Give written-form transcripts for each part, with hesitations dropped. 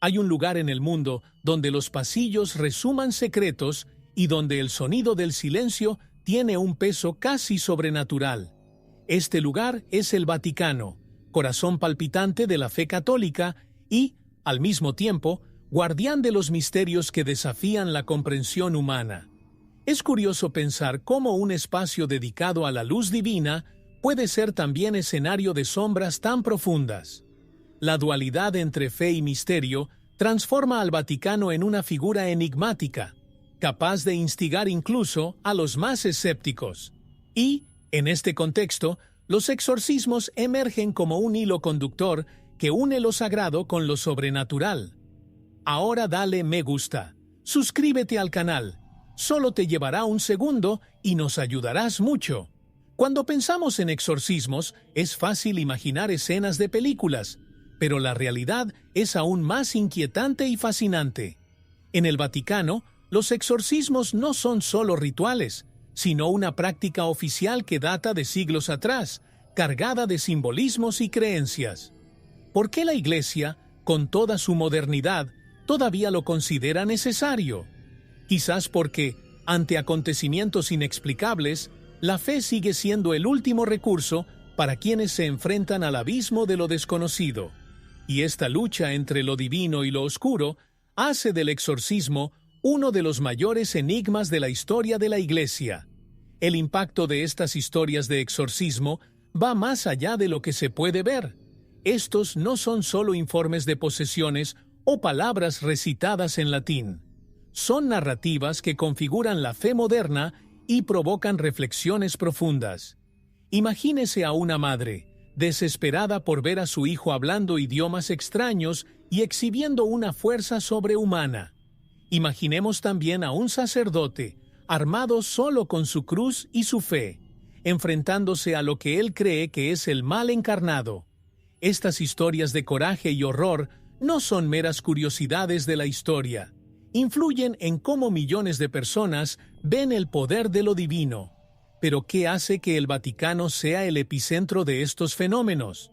Hay un lugar en el mundo donde los pasillos resuman secretos y donde el sonido del silencio tiene un peso casi sobrenatural. Este lugar es el Vaticano, corazón palpitante de la fe católica y, al mismo tiempo, guardián de los misterios que desafían la comprensión humana. Es curioso pensar cómo un espacio dedicado a la luz divina puede ser también escenario de sombras tan profundas. La dualidad entre fe y misterio transforma al Vaticano en una figura enigmática, capaz de instigar incluso a los más escépticos. Y, en este contexto, los exorcismos emergen como un hilo conductor que une lo sagrado con lo sobrenatural. Ahora dale me gusta, suscríbete al canal, solo te llevará un segundo y nos ayudarás mucho. Cuando pensamos en exorcismos, es fácil imaginar escenas de películas, pero la realidad es aún más inquietante y fascinante. En el Vaticano, los exorcismos no son solo rituales, sino una práctica oficial que data de siglos atrás, cargada de simbolismos y creencias. ¿Por qué la Iglesia, con toda su modernidad, todavía lo considera necesario? Quizás porque, ante acontecimientos inexplicables, la fe sigue siendo el último recurso para quienes se enfrentan al abismo de lo desconocido. Y esta lucha entre lo divino y lo oscuro hace del exorcismo uno de los mayores enigmas de la historia de la Iglesia. El impacto de estas historias de exorcismo va más allá de lo que se puede ver. Estos no son solo informes de posesiones o palabras recitadas en latín. Son narrativas que configuran la fe moderna y provocan reflexiones profundas. Imagínese a una madre, desesperada por ver a su hijo hablando idiomas extraños y exhibiendo una fuerza sobrehumana. Imaginemos también a un sacerdote, armado solo con su cruz y su fe, enfrentándose a lo que él cree que es el mal encarnado. Estas historias de coraje y horror no son meras curiosidades de la historia. Influyen en cómo millones de personas ven el poder de lo divino. Pero ¿qué hace que el Vaticano sea el epicentro de estos fenómenos?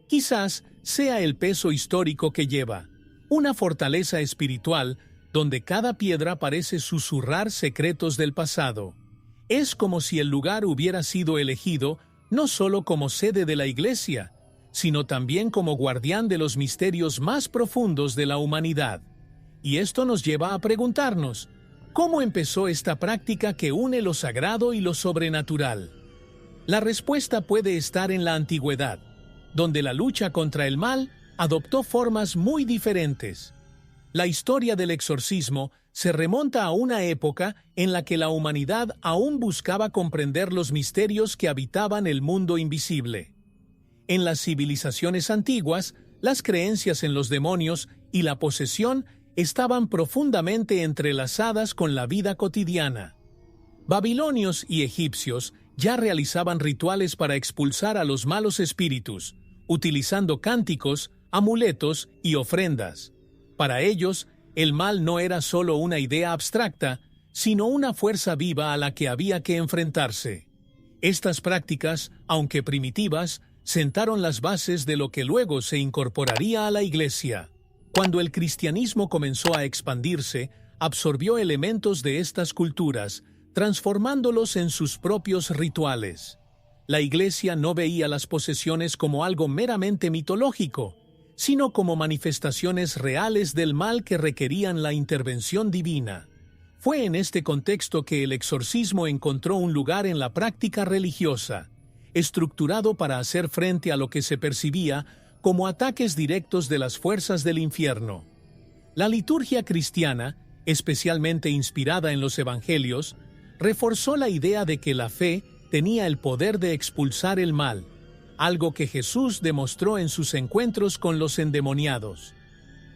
Quizás sea el peso histórico que lleva, una fortaleza espiritual donde cada piedra parece susurrar secretos del pasado. Es como si el lugar hubiera sido elegido no solo como sede de la Iglesia, sino también como guardián de los misterios más profundos de la humanidad. Y esto nos lleva a preguntarnos, ¿cómo empezó esta práctica que une lo sagrado y lo sobrenatural? La respuesta puede estar en la antigüedad, donde la lucha contra el mal adoptó formas muy diferentes. La historia del exorcismo se remonta a una época en la que la humanidad aún buscaba comprender los misterios que habitaban el mundo invisible. En las civilizaciones antiguas, las creencias en los demonios y la posesión estaban profundamente entrelazadas con la vida cotidiana. Babilonios y egipcios ya realizaban rituales para expulsar a los malos espíritus, utilizando cánticos, amuletos y ofrendas. Para ellos, el mal no era solo una idea abstracta, sino una fuerza viva a la que había que enfrentarse. Estas prácticas, aunque primitivas, sentaron las bases de lo que luego se incorporaría a la Iglesia. Cuando el cristianismo comenzó a expandirse, absorbió elementos de estas culturas, transformándolos en sus propios rituales. La Iglesia no veía las posesiones como algo meramente mitológico, sino como manifestaciones reales del mal que requerían la intervención divina. Fue en este contexto que el exorcismo encontró un lugar en la práctica religiosa, estructurado para hacer frente a lo que se percibía como ataques directos de las fuerzas del infierno. La liturgia cristiana, especialmente inspirada en los evangelios, reforzó la idea de que la fe tenía el poder de expulsar el mal, algo que Jesús demostró en sus encuentros con los endemoniados.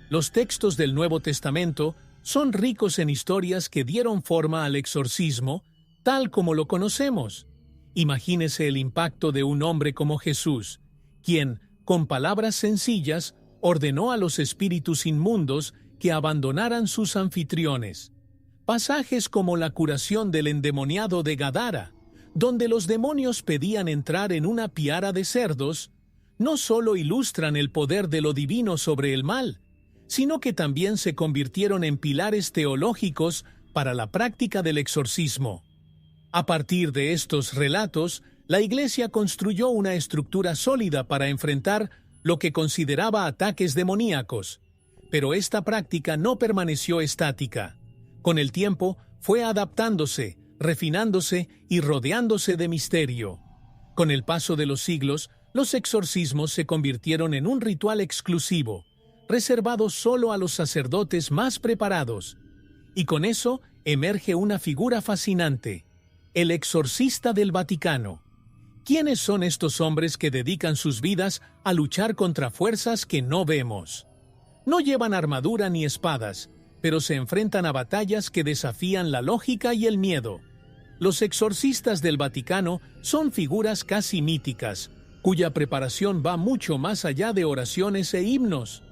Los textos del Nuevo Testamento son ricos en historias que dieron forma al exorcismo, tal como lo conocemos. Imagínese el impacto de un hombre como Jesús, quien, con palabras sencillas, ordenó a los espíritus inmundos que abandonaran sus anfitriones. Pasajes como la curación del endemoniado de Gadara, donde los demonios pedían entrar en una piara de cerdos, no solo ilustran el poder de lo divino sobre el mal, sino que también se convirtieron en pilares teológicos para la práctica del exorcismo. A partir de estos relatos, la Iglesia construyó una estructura sólida para enfrentar lo que consideraba ataques demoníacos, pero esta práctica no permaneció estática. Con el tiempo, fue adaptándose, refinándose y rodeándose de misterio. Con el paso de los siglos, los exorcismos se convirtieron en un ritual exclusivo, reservado solo a los sacerdotes más preparados. Y con eso emerge una figura fascinante, el exorcista del Vaticano. ¿Quiénes son estos hombres que dedican sus vidas a luchar contra fuerzas que no vemos? No llevan armadura ni espadas, pero se enfrentan a batallas que desafían la lógica y el miedo. Los exorcistas del Vaticano son figuras casi míticas, cuya preparación va mucho más allá de oraciones e himnos.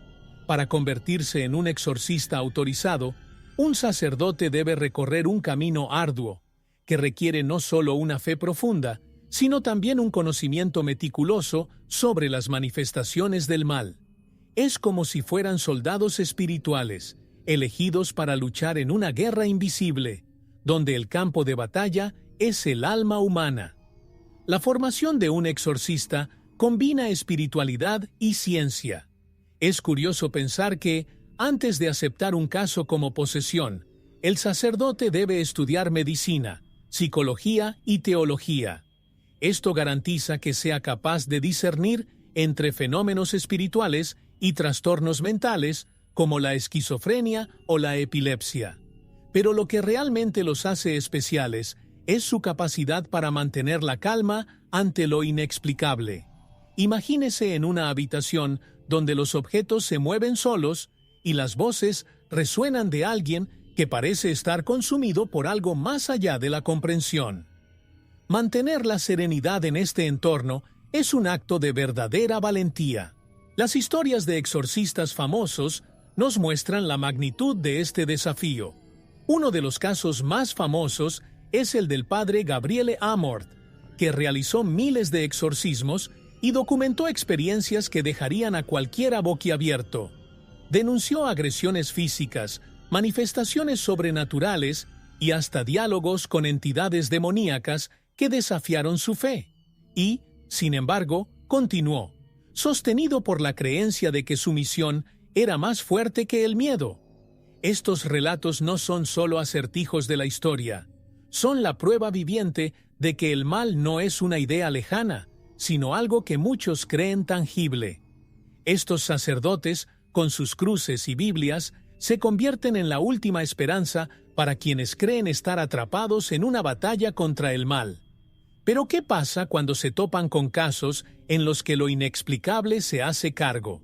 Para convertirse en un exorcista autorizado, un sacerdote debe recorrer un camino arduo, que requiere no solo una fe profunda, sino también un conocimiento meticuloso sobre las manifestaciones del mal. Es como si fueran soldados espirituales, elegidos para luchar en una guerra invisible, donde el campo de batalla es el alma humana. La formación de un exorcista combina espiritualidad y ciencia. Es curioso pensar que, antes de aceptar un caso como posesión, el sacerdote debe estudiar medicina, psicología y teología. Esto garantiza que sea capaz de discernir entre fenómenos espirituales y trastornos mentales como la esquizofrenia o la epilepsia. Pero lo que realmente los hace especiales es su capacidad para mantener la calma ante lo inexplicable. Imagínese en una habitación donde los objetos se mueven solos y las voces resuenan de alguien que parece estar consumido por algo más allá de la comprensión. Mantener la serenidad en este entorno es un acto de verdadera valentía. Las historias de exorcistas famosos nos muestran la magnitud de este desafío. Uno de los casos más famosos es el del padre Gabriele Amorth, que realizó miles de exorcismos y documentó experiencias que dejarían a cualquiera boquiabierto. Denunció agresiones físicas, manifestaciones sobrenaturales y hasta diálogos con entidades demoníacas que desafiaron su fe. Y, sin embargo, continuó, sostenido por la creencia de que su misión era más fuerte que el miedo. Estos relatos no son solo acertijos de la historia, son la prueba viviente de que el mal no es una idea lejana, sino algo que muchos creen tangible. Estos sacerdotes, con sus cruces y Biblias, se convierten en la última esperanza para quienes creen estar atrapados en una batalla contra el mal. Pero ¿qué pasa cuando se topan con casos en los que lo inexplicable se hace cargo?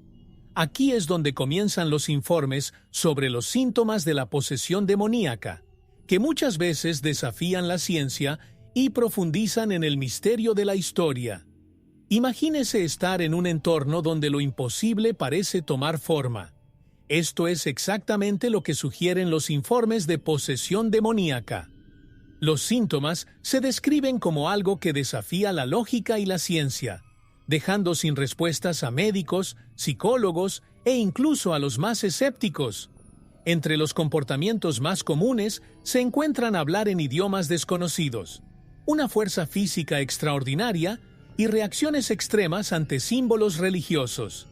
Aquí es donde comienzan los informes sobre los síntomas de la posesión demoníaca, que muchas veces desafían la ciencia y profundizan en el misterio de la historia. Imagínese estar en un entorno donde lo imposible parece tomar forma. Esto es exactamente lo que sugieren los informes de posesión demoníaca. Los síntomas se describen como algo que desafía la lógica y la ciencia, dejando sin respuestas a médicos, psicólogos e incluso a los más escépticos. Entre los comportamientos más comunes se encuentran hablar en idiomas desconocidos, una fuerza física extraordinaria y reacciones extremas ante símbolos religiosos.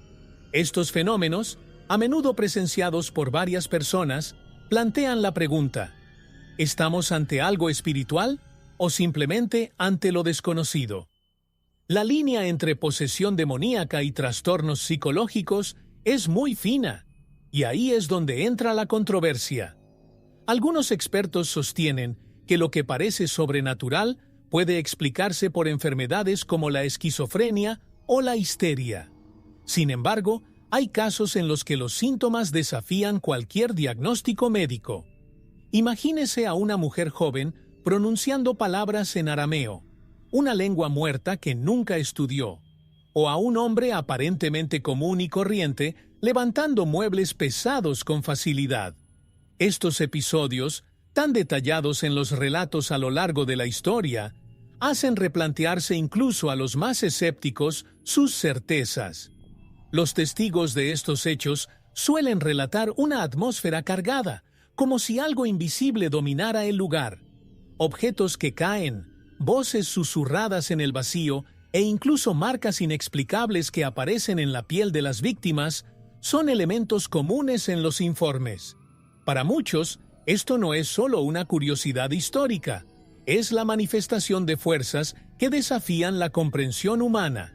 Estos fenómenos, a menudo presenciados por varias personas, plantean la pregunta: ¿estamos ante algo espiritual o simplemente ante lo desconocido? La línea entre posesión demoníaca y trastornos psicológicos es muy fina, y ahí es donde entra la controversia. Algunos expertos sostienen que lo que parece sobrenatural puede explicarse por enfermedades como la esquizofrenia o la histeria. Sin embargo, hay casos en los que los síntomas desafían cualquier diagnóstico médico. Imagínese a una mujer joven pronunciando palabras en arameo, una lengua muerta que nunca estudió, o a un hombre aparentemente común y corriente levantando muebles pesados con facilidad. Estos episodios, tan detallados en los relatos a lo largo de la historia, hacen replantearse incluso a los más escépticos sus certezas. Los testigos de estos hechos suelen relatar una atmósfera cargada, como si algo invisible dominara el lugar. Objetos que caen, voces susurradas en el vacío e incluso marcas inexplicables que aparecen en la piel de las víctimas son elementos comunes en los informes. Para muchos, esto no es solo una curiosidad histórica, es la manifestación de fuerzas que desafían la comprensión humana.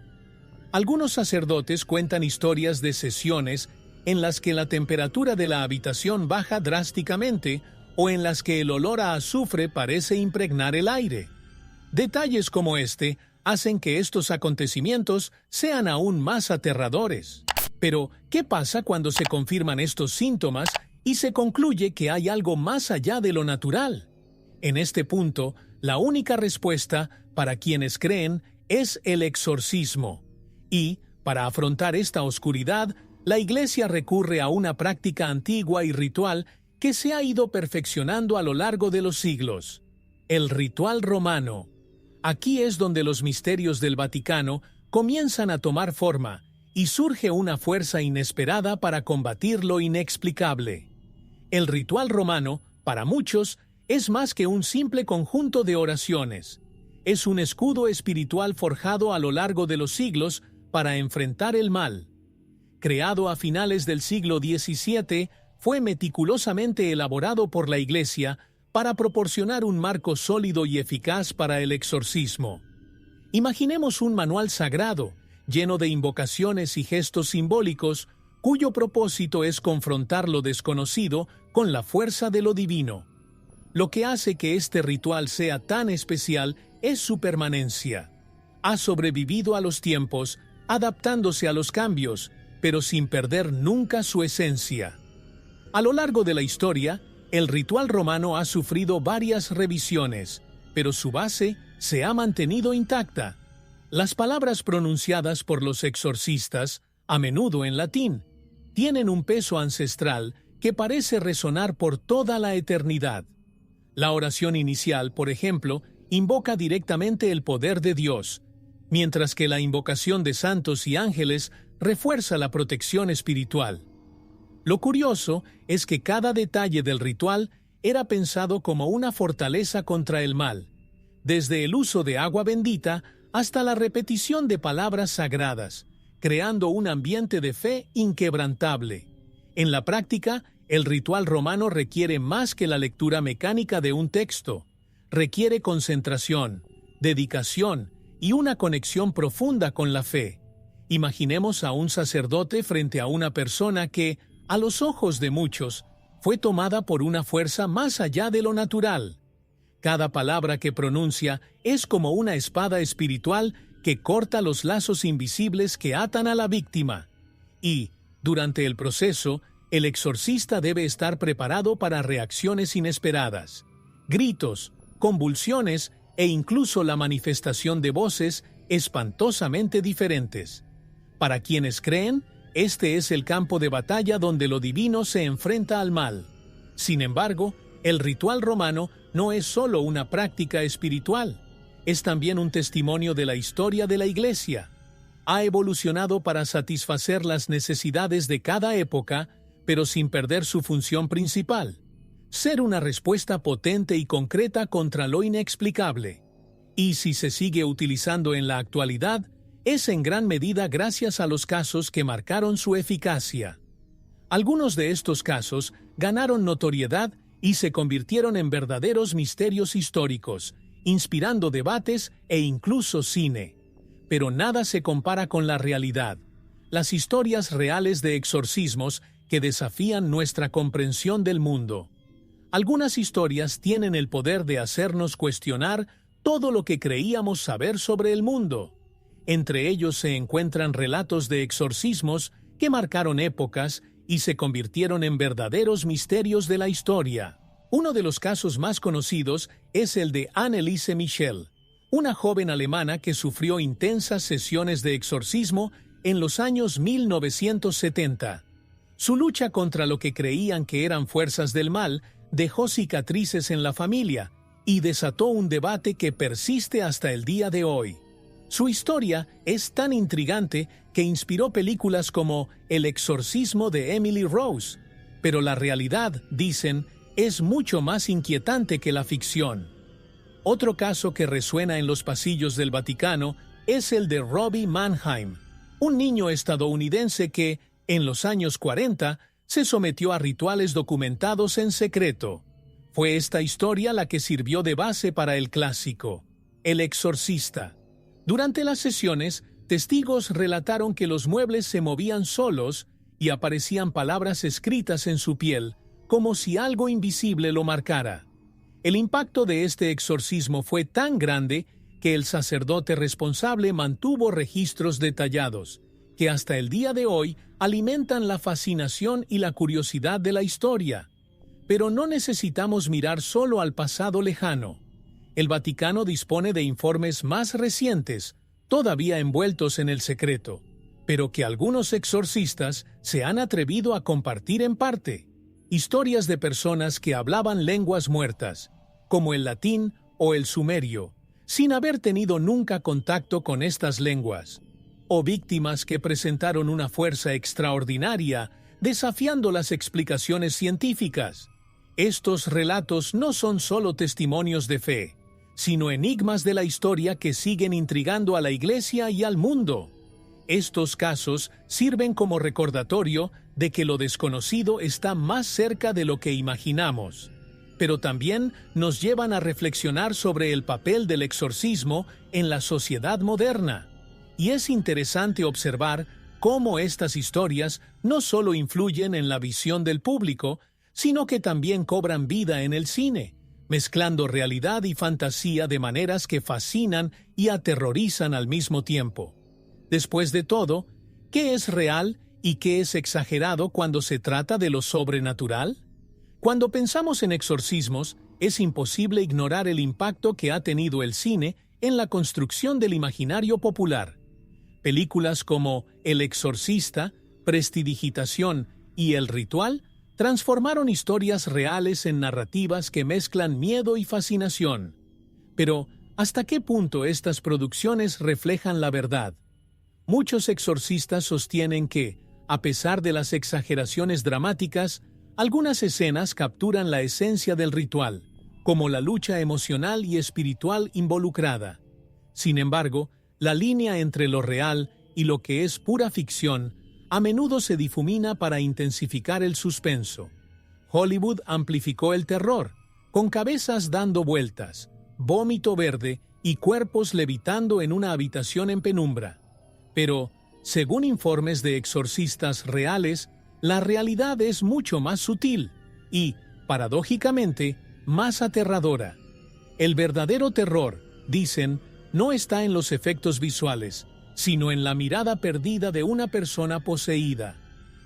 Algunos sacerdotes cuentan historias de sesiones en las que la temperatura de la habitación baja drásticamente o en las que el olor a azufre parece impregnar el aire. Detalles como este hacen que estos acontecimientos sean aún más aterradores. Pero, ¿qué pasa cuando se confirman estos síntomas y se concluye que hay algo más allá de lo natural? En este punto, la única respuesta para quienes creen es el exorcismo. Y, para afrontar esta oscuridad, la Iglesia recurre a una práctica antigua y ritual que se ha ido perfeccionando a lo largo de los siglos: el ritual romano. Aquí es donde los misterios del Vaticano comienzan a tomar forma y surge una fuerza inesperada para combatir lo inexplicable. El ritual romano, para muchos, es más que un simple conjunto de oraciones. Es un escudo espiritual forjado a lo largo de los siglos para enfrentar el mal. Creado a finales del siglo XVII, fue meticulosamente elaborado por la Iglesia para proporcionar un marco sólido y eficaz para el exorcismo. Imaginemos un manual sagrado, lleno de invocaciones y gestos simbólicos, cuyo propósito es confrontar lo desconocido con la fuerza de lo divino. Lo que hace que este ritual sea tan especial es su permanencia. Ha sobrevivido a los tiempos, adaptándose a los cambios, pero sin perder nunca su esencia. A lo largo de la historia, el ritual romano ha sufrido varias revisiones, pero su base se ha mantenido intacta. Las palabras pronunciadas por los exorcistas, a menudo en latín, tienen un peso ancestral que parece resonar por toda la eternidad. La oración inicial, por ejemplo, invoca directamente el poder de Dios, mientras que la invocación de santos y ángeles refuerza la protección espiritual. Lo curioso es que cada detalle del ritual era pensado como una fortaleza contra el mal, desde el uso de agua bendita hasta la repetición de palabras sagradas, creando un ambiente de fe inquebrantable. En la práctica, el ritual romano requiere más que la lectura mecánica de un texto. Requiere concentración, dedicación y una conexión profunda con la fe. Imaginemos a un sacerdote frente a una persona que, a los ojos de muchos, fue tomada por una fuerza más allá de lo natural. Cada palabra que pronuncia es como una espada espiritual que corta los lazos invisibles que atan a la víctima. Y, durante el proceso, el exorcista debe estar preparado para reacciones inesperadas, gritos, convulsiones e incluso la manifestación de voces espantosamente diferentes. Para quienes creen, este es el campo de batalla donde lo divino se enfrenta al mal. Sin embargo, el ritual romano no es solo una práctica espiritual, es también un testimonio de la historia de la Iglesia. Ha evolucionado para satisfacer las necesidades de cada época, pero sin perder su función principal: ser una respuesta potente y concreta contra lo inexplicable. Y si se sigue utilizando en la actualidad, es en gran medida gracias a los casos que marcaron su eficacia. Algunos de estos casos ganaron notoriedad y se convirtieron en verdaderos misterios históricos, inspirando debates e incluso cine. Pero nada se compara con la realidad. Las historias reales de exorcismos que desafían nuestra comprensión del mundo. Algunas historias tienen el poder de hacernos cuestionar todo lo que creíamos saber sobre el mundo. Entre ellos se encuentran relatos de exorcismos que marcaron épocas y se convirtieron en verdaderos misterios de la historia. Uno de los casos más conocidos es el de Anneliese Michel, una joven alemana que sufrió intensas sesiones de exorcismo en los años 1970. Su lucha contra lo que creían que eran fuerzas del mal dejó cicatrices en la familia y desató un debate que persiste hasta el día de hoy. Su historia es tan intrigante que inspiró películas como El exorcismo de Emily Rose, pero la realidad, dicen, es mucho más inquietante que la ficción. Otro caso que resuena en los pasillos del Vaticano es el de Robbie Mannheim, un niño estadounidense que, en los años 40, se sometió a rituales documentados en secreto. Fue esta historia la que sirvió de base para el clásico, El exorcista. Durante las sesiones, testigos relataron que los muebles se movían solos y aparecían palabras escritas en su piel, como si algo invisible lo marcara. El impacto de este exorcismo fue tan grande que el sacerdote responsable mantuvo registros detallados, que hasta el día de hoy alimentan la fascinación y la curiosidad de la historia. Pero no necesitamos mirar solo al pasado lejano. El Vaticano dispone de informes más recientes, todavía envueltos en el secreto, pero que algunos exorcistas se han atrevido a compartir en parte. Historias de personas que hablaban lenguas muertas, como el latín o el sumerio, sin haber tenido nunca contacto con estas lenguas, o víctimas que presentaron una fuerza extraordinaria, desafiando las explicaciones científicas. Estos relatos no son solo testimonios de fe, sino enigmas de la historia que siguen intrigando a la Iglesia y al mundo. Estos casos sirven como recordatorio de que lo desconocido está más cerca de lo que imaginamos, pero también nos llevan a reflexionar sobre el papel del exorcismo en la sociedad moderna. Y es interesante observar cómo estas historias no solo influyen en la visión del público, sino que también cobran vida en el cine, mezclando realidad y fantasía de maneras que fascinan y aterrorizan al mismo tiempo. Después de todo, ¿qué es real y qué es exagerado cuando se trata de lo sobrenatural? Cuando pensamos en exorcismos, es imposible ignorar el impacto que ha tenido el cine en la construcción del imaginario popular. Películas como El exorcista, Prestidigitación y El ritual transformaron historias reales en narrativas que mezclan miedo y fascinación. Pero, ¿hasta qué punto estas producciones reflejan la verdad? Muchos exorcistas sostienen que, a pesar de las exageraciones dramáticas, algunas escenas capturan la esencia del ritual, como la lucha emocional y espiritual involucrada. Sin embargo, la línea entre lo real y lo que es pura ficción a menudo se difumina para intensificar el suspenso. Hollywood amplificó el terror, con cabezas dando vueltas, vómito verde y cuerpos levitando en una habitación en penumbra. Pero, según informes de exorcistas reales, la realidad es mucho más sutil y, paradójicamente, más aterradora. El verdadero terror, dicen, no está en los efectos visuales, sino en la mirada perdida de una persona poseída,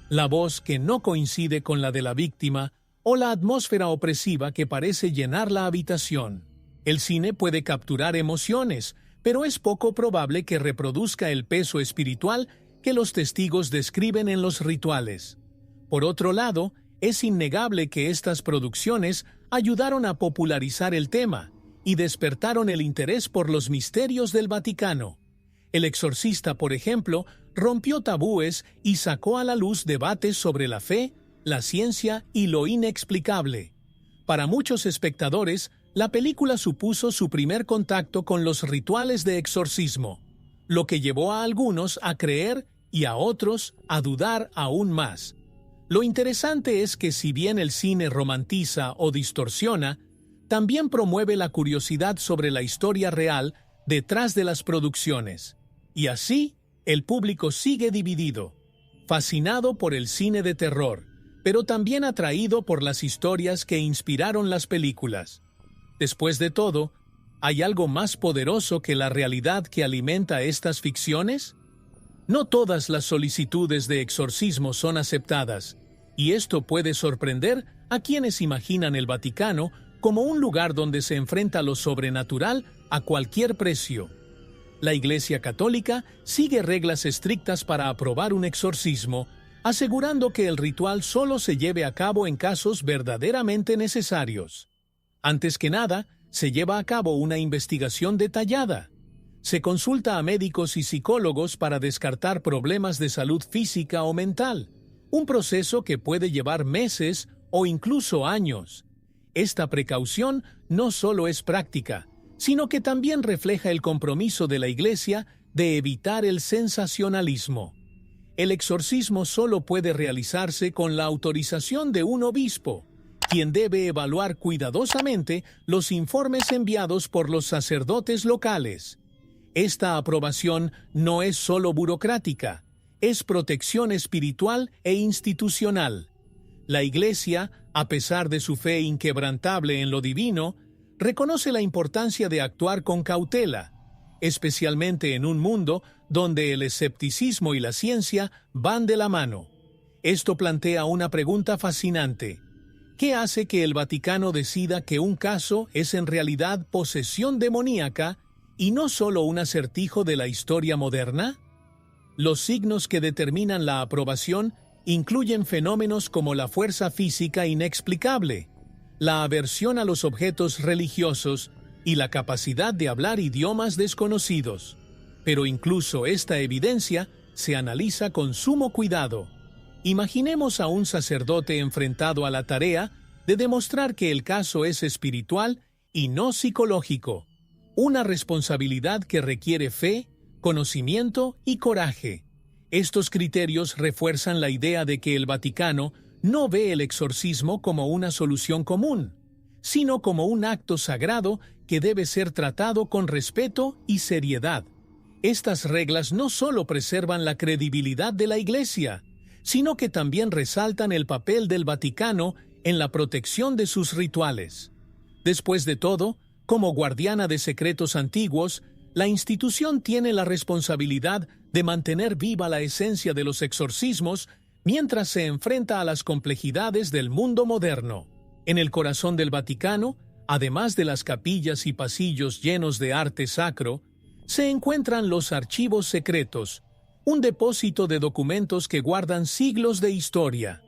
la voz que no coincide con la de la víctima o la atmósfera opresiva que parece llenar la habitación. El cine puede capturar emociones, pero es poco probable que reproduzca el peso espiritual que los testigos describen en los rituales. Por otro lado, es innegable que estas producciones ayudaron a popularizar el tema y despertaron el interés por los misterios del Vaticano. El exorcista, por ejemplo, rompió tabúes y sacó a la luz debates sobre la fe, la ciencia y lo inexplicable. Para muchos espectadores, la película supuso su primer contacto con los rituales de exorcismo, lo que llevó a algunos a creer y a otros a dudar aún más. Lo interesante es que si bien el cine romantiza o distorsiona, también promueve la curiosidad sobre la historia real detrás de las producciones. Y así, el público sigue dividido, fascinado por el cine de terror, pero también atraído por las historias que inspiraron las películas. Después de todo, ¿hay algo más poderoso que la realidad que alimenta estas ficciones? No todas las solicitudes de exorcismo son aceptadas, y esto puede sorprender a quienes imaginan el Vaticano como un lugar donde se enfrenta lo sobrenatural a cualquier precio. La Iglesia Católica sigue reglas estrictas para aprobar un exorcismo, asegurando que el ritual solo se lleve a cabo en casos verdaderamente necesarios. Antes que nada, se lleva a cabo una investigación detallada. Se consulta a médicos y psicólogos para descartar problemas de salud física o mental, un proceso que puede llevar meses o incluso años. Esta precaución no solo es práctica, sino que también refleja el compromiso de la Iglesia de evitar el sensacionalismo. El exorcismo solo puede realizarse con la autorización de un obispo, quien debe evaluar cuidadosamente los informes enviados por los sacerdotes locales. Esta aprobación no es solo burocrática, es protección espiritual e institucional. La Iglesia, a pesar de su fe inquebrantable en lo divino, reconoce la importancia de actuar con cautela, especialmente en un mundo donde el escepticismo y la ciencia van de la mano. Esto plantea una pregunta fascinante. ¿Qué hace que el Vaticano decida que un caso es en realidad posesión demoníaca y no solo un acertijo de la historia moderna? Los signos que determinan la aprobación incluyen fenómenos como la fuerza física inexplicable, la aversión a los objetos religiosos y la capacidad de hablar idiomas desconocidos. Pero incluso esta evidencia se analiza con sumo cuidado. Imaginemos a un sacerdote enfrentado a la tarea de demostrar que el caso es espiritual y no psicológico, una responsabilidad que requiere fe, conocimiento y coraje. Estos criterios refuerzan la idea de que el Vaticano no ve el exorcismo como una solución común, sino como un acto sagrado que debe ser tratado con respeto y seriedad. Estas reglas no solo preservan la credibilidad de la Iglesia, sino que también resaltan el papel del Vaticano en la protección de sus rituales. Después de todo, como guardiana de secretos antiguos, la institución tiene la responsabilidad de mantener viva la esencia de los exorcismos mientras se enfrenta a las complejidades del mundo moderno. En el corazón del Vaticano, además de las capillas y pasillos llenos de arte sacro, se encuentran los archivos secretos, un depósito de documentos que guardan siglos de historia.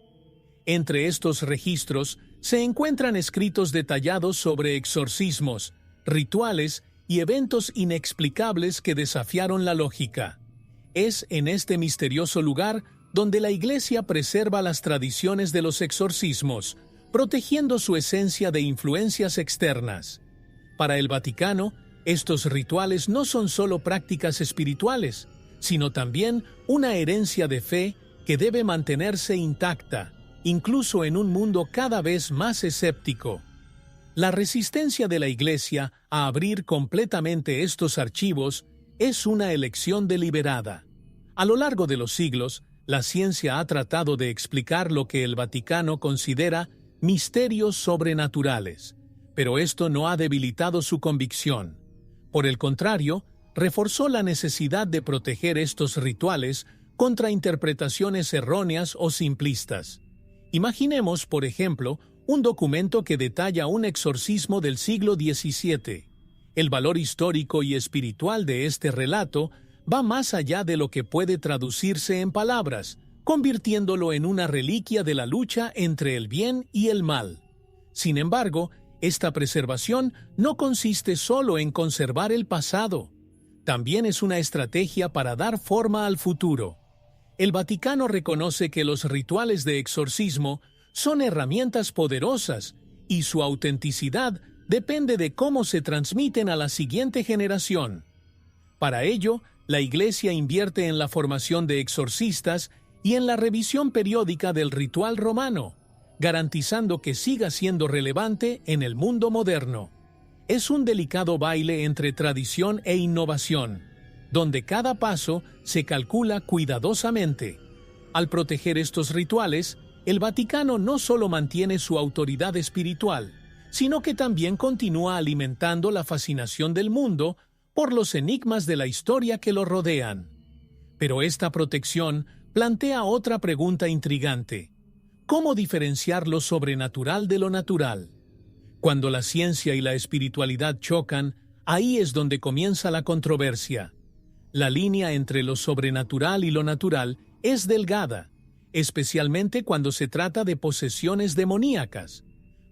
Entre estos registros se encuentran escritos detallados sobre exorcismos, rituales y eventos inexplicables que desafiaron la lógica. Es en este misterioso lugar donde la Iglesia preserva las tradiciones de los exorcismos, protegiendo su esencia de influencias externas. Para el Vaticano, estos rituales no son solo prácticas espirituales, sino también una herencia de fe que debe mantenerse intacta, incluso en un mundo cada vez más escéptico. La resistencia de la Iglesia a abrir completamente estos archivos es una elección deliberada. A lo largo de los siglos, la ciencia ha tratado de explicar lo que el Vaticano considera misterios sobrenaturales, pero esto no ha debilitado su convicción. Por el contrario, reforzó la necesidad de proteger estos rituales contra interpretaciones erróneas o simplistas. Imaginemos, por ejemplo, un documento que detalla un exorcismo del siglo XVII. El valor histórico y espiritual de este relato va más allá de lo que puede traducirse en palabras, convirtiéndolo en una reliquia de la lucha entre el bien y el mal. Sin embargo, esta preservación no consiste solo en conservar el pasado. También es una estrategia para dar forma al futuro. El Vaticano reconoce que los rituales de exorcismo son herramientas poderosas y su autenticidad depende de cómo se transmiten a la siguiente generación. Para ello, la Iglesia invierte en la formación de exorcistas y en la revisión periódica del ritual romano, garantizando que siga siendo relevante en el mundo moderno. Es un delicado baile entre tradición e innovación, donde cada paso se calcula cuidadosamente. Al proteger estos rituales, el Vaticano no solo mantiene su autoridad espiritual, sino que también continúa alimentando la fascinación del mundo por los enigmas de la historia que lo rodean. Pero esta protección plantea otra pregunta intrigante: ¿cómo diferenciar lo sobrenatural de lo natural? Cuando la ciencia y la espiritualidad chocan, ahí es donde comienza la controversia. La línea entre lo sobrenatural y lo natural es delgada, especialmente cuando se trata de posesiones demoníacas.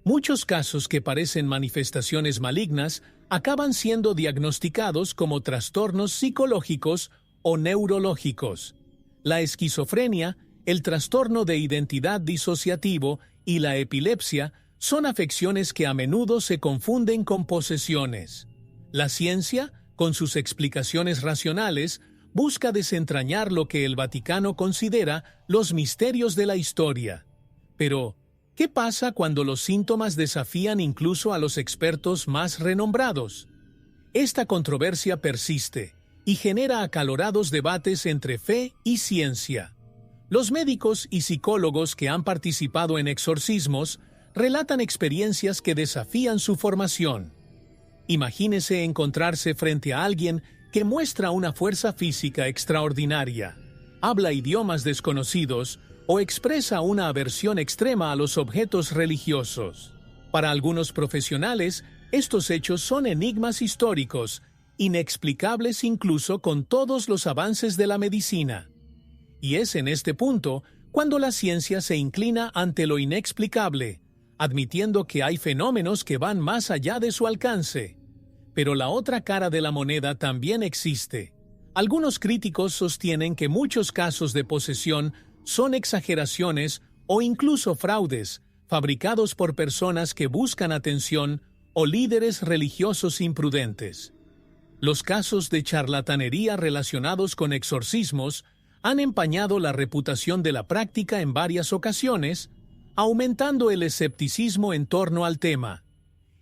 Muchos casos que parecen manifestaciones malignas acaban siendo diagnosticados como trastornos psicológicos o neurológicos. La esquizofrenia, el trastorno de identidad disociativo y la epilepsia son afecciones que a menudo se confunden con posesiones. La ciencia, con sus explicaciones racionales, busca desentrañar lo que el Vaticano considera los misterios de la historia. Pero, ¿qué pasa cuando los síntomas desafían incluso a los expertos más renombrados? Esta controversia persiste y genera acalorados debates entre fe y ciencia. Los médicos y psicólogos que han participado en exorcismos relatan experiencias que desafían su formación. Imagínese encontrarse frente a alguien que muestra una fuerza física extraordinaria, habla idiomas desconocidos o expresa una aversión extrema a los objetos religiosos. Para algunos profesionales, estos hechos son enigmas históricos, inexplicables incluso con todos los avances de la medicina. Y es en este punto cuando la ciencia se inclina ante lo inexplicable, admitiendo que hay fenómenos que van más allá de su alcance. Pero la otra cara de la moneda también existe. Algunos críticos sostienen que muchos casos de posesión son exageraciones o incluso fraudes, fabricados por personas que buscan atención o líderes religiosos imprudentes. Los casos de charlatanería relacionados con exorcismos han empañado la reputación de la práctica en varias ocasiones, aumentando el escepticismo en torno al tema.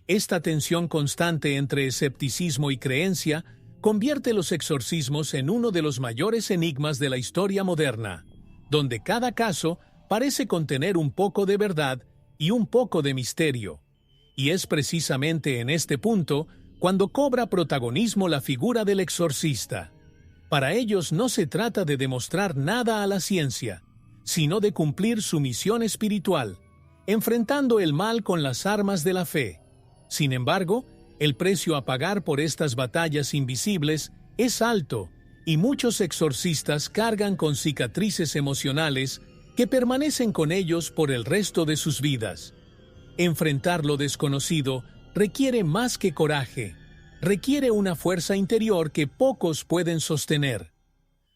Esta tensión constante entre escepticismo y creencia convierte los exorcismos en uno de los mayores enigmas de la historia moderna, donde cada caso parece contener un poco de verdad y un poco de misterio. Y es precisamente en este punto cuando cobra protagonismo la figura del exorcista. Para ellos no se trata de demostrar nada a la ciencia, sino de cumplir su misión espiritual, enfrentando el mal con las armas de la fe. Sin embargo, el precio a pagar por estas batallas invisibles es alto, y muchos exorcistas cargan con cicatrices emocionales que permanecen con ellos por el resto de sus vidas. Enfrentar lo desconocido requiere más que coraje, requiere una fuerza interior que pocos pueden sostener.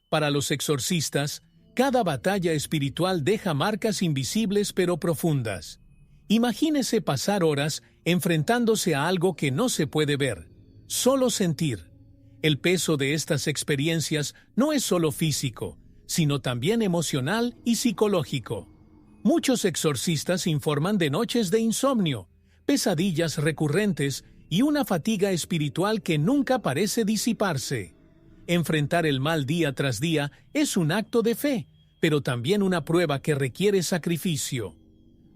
Para los exorcistas, cada batalla espiritual deja marcas invisibles pero profundas. Imagínese pasar horas enfrentándose a algo que no se puede ver, solo sentir. El peso de estas experiencias no es solo físico, sino también emocional y psicológico. Muchos exorcistas informan de noches de insomnio, pesadillas recurrentes y una fatiga espiritual que nunca parece disiparse. Enfrentar el mal día tras día es un acto de fe, pero también una prueba que requiere sacrificio.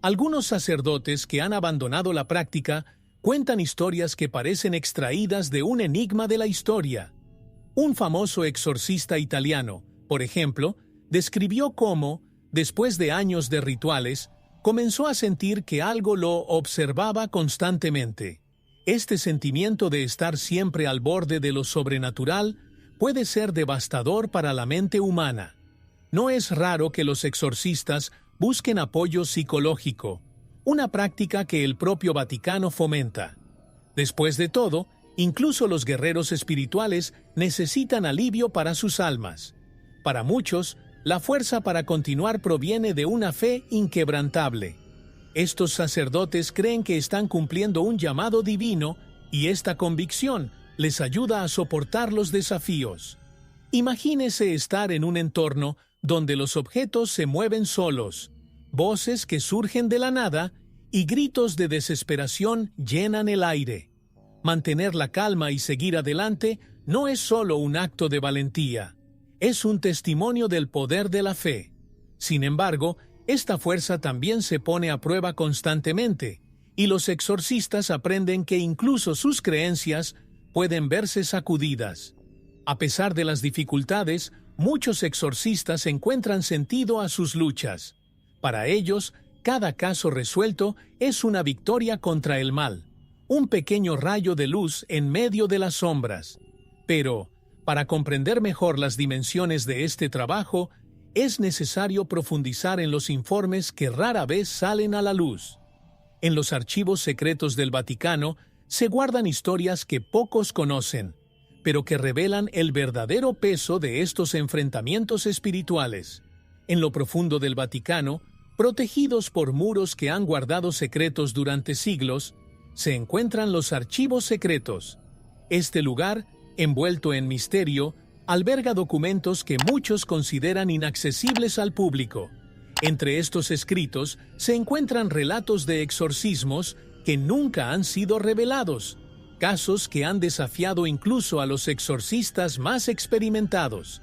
Algunos sacerdotes que han abandonado la práctica cuentan historias que parecen extraídas de un enigma de la historia. Un famoso exorcista italiano, por ejemplo, describió cómo, después de años de rituales, comenzó a sentir que algo lo observaba constantemente. Este sentimiento de estar siempre al borde de lo sobrenatural puede ser devastador para la mente humana. No es raro que los exorcistas busquen apoyo psicológico, una práctica que el propio Vaticano fomenta. Después de todo, incluso los guerreros espirituales necesitan alivio para sus almas. Para muchos, la fuerza para continuar proviene de una fe inquebrantable. Estos sacerdotes creen que están cumpliendo un llamado divino y esta convicción les ayuda a soportar los desafíos. Imagínese estar en un entorno donde los objetos se mueven solos, voces que surgen de la nada y gritos de desesperación llenan el aire. Mantener la calma y seguir adelante no es solo un acto de valentía, es un testimonio del poder de la fe. Sin embargo, esta fuerza también se pone a prueba constantemente, y los exorcistas aprenden que incluso sus creencias pueden verse sacudidas. A pesar de las dificultades, muchos exorcistas encuentran sentido a sus luchas. Para ellos, cada caso resuelto es una victoria contra el mal, un pequeño rayo de luz en medio de las sombras. Pero, para comprender mejor las dimensiones de este trabajo, es necesario profundizar en los informes que rara vez salen a la luz. En los archivos secretos del Vaticano se guardan historias que pocos conocen, pero que revelan el verdadero peso de estos enfrentamientos espirituales. En lo profundo del Vaticano, protegidos por muros que han guardado secretos durante siglos, se encuentran los archivos secretos. Este lugar, envuelto en misterio, alberga documentos que muchos consideran inaccesibles al público. Entre estos escritos se encuentran relatos de exorcismos que nunca han sido revelados, casos que han desafiado incluso a los exorcistas más experimentados.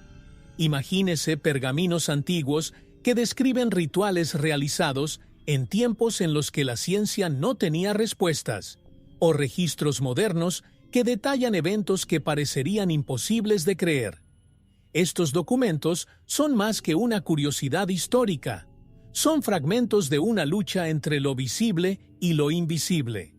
Imagínese pergaminos antiguos que describen rituales realizados en tiempos en los que la ciencia no tenía respuestas, o registros modernos que detallan eventos que parecerían imposibles de creer. Estos documentos son más que una curiosidad histórica. Son fragmentos de una lucha entre lo visible y lo invisible.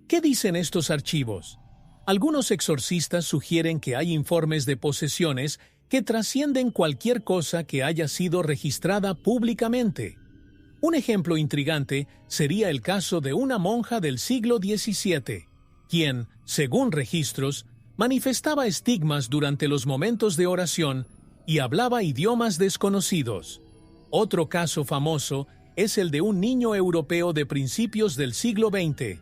¿Qué dicen estos archivos? Algunos exorcistas sugieren que hay informes de posesiones que trascienden cualquier cosa que haya sido registrada públicamente. Un ejemplo intrigante sería el caso de una monja del siglo XVII, quien, según registros, manifestaba estigmas durante los momentos de oración y hablaba idiomas desconocidos. Otro caso famoso es el de un niño europeo de principios del siglo XX,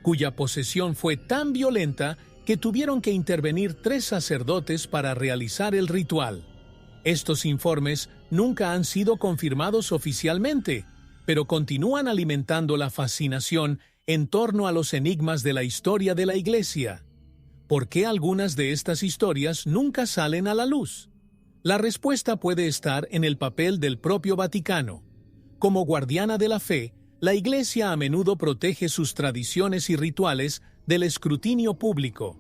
cuya posesión fue tan violenta que tuvieron que intervenir 3 sacerdotes para realizar el ritual. Estos informes nunca han sido confirmados oficialmente, pero continúan alimentando la fascinación en torno a los enigmas de la historia de la Iglesia. ¿Por qué algunas de estas historias nunca salen a la luz? La respuesta puede estar en el papel del propio Vaticano. Como guardiana de la fe, la Iglesia a menudo protege sus tradiciones y rituales del escrutinio público.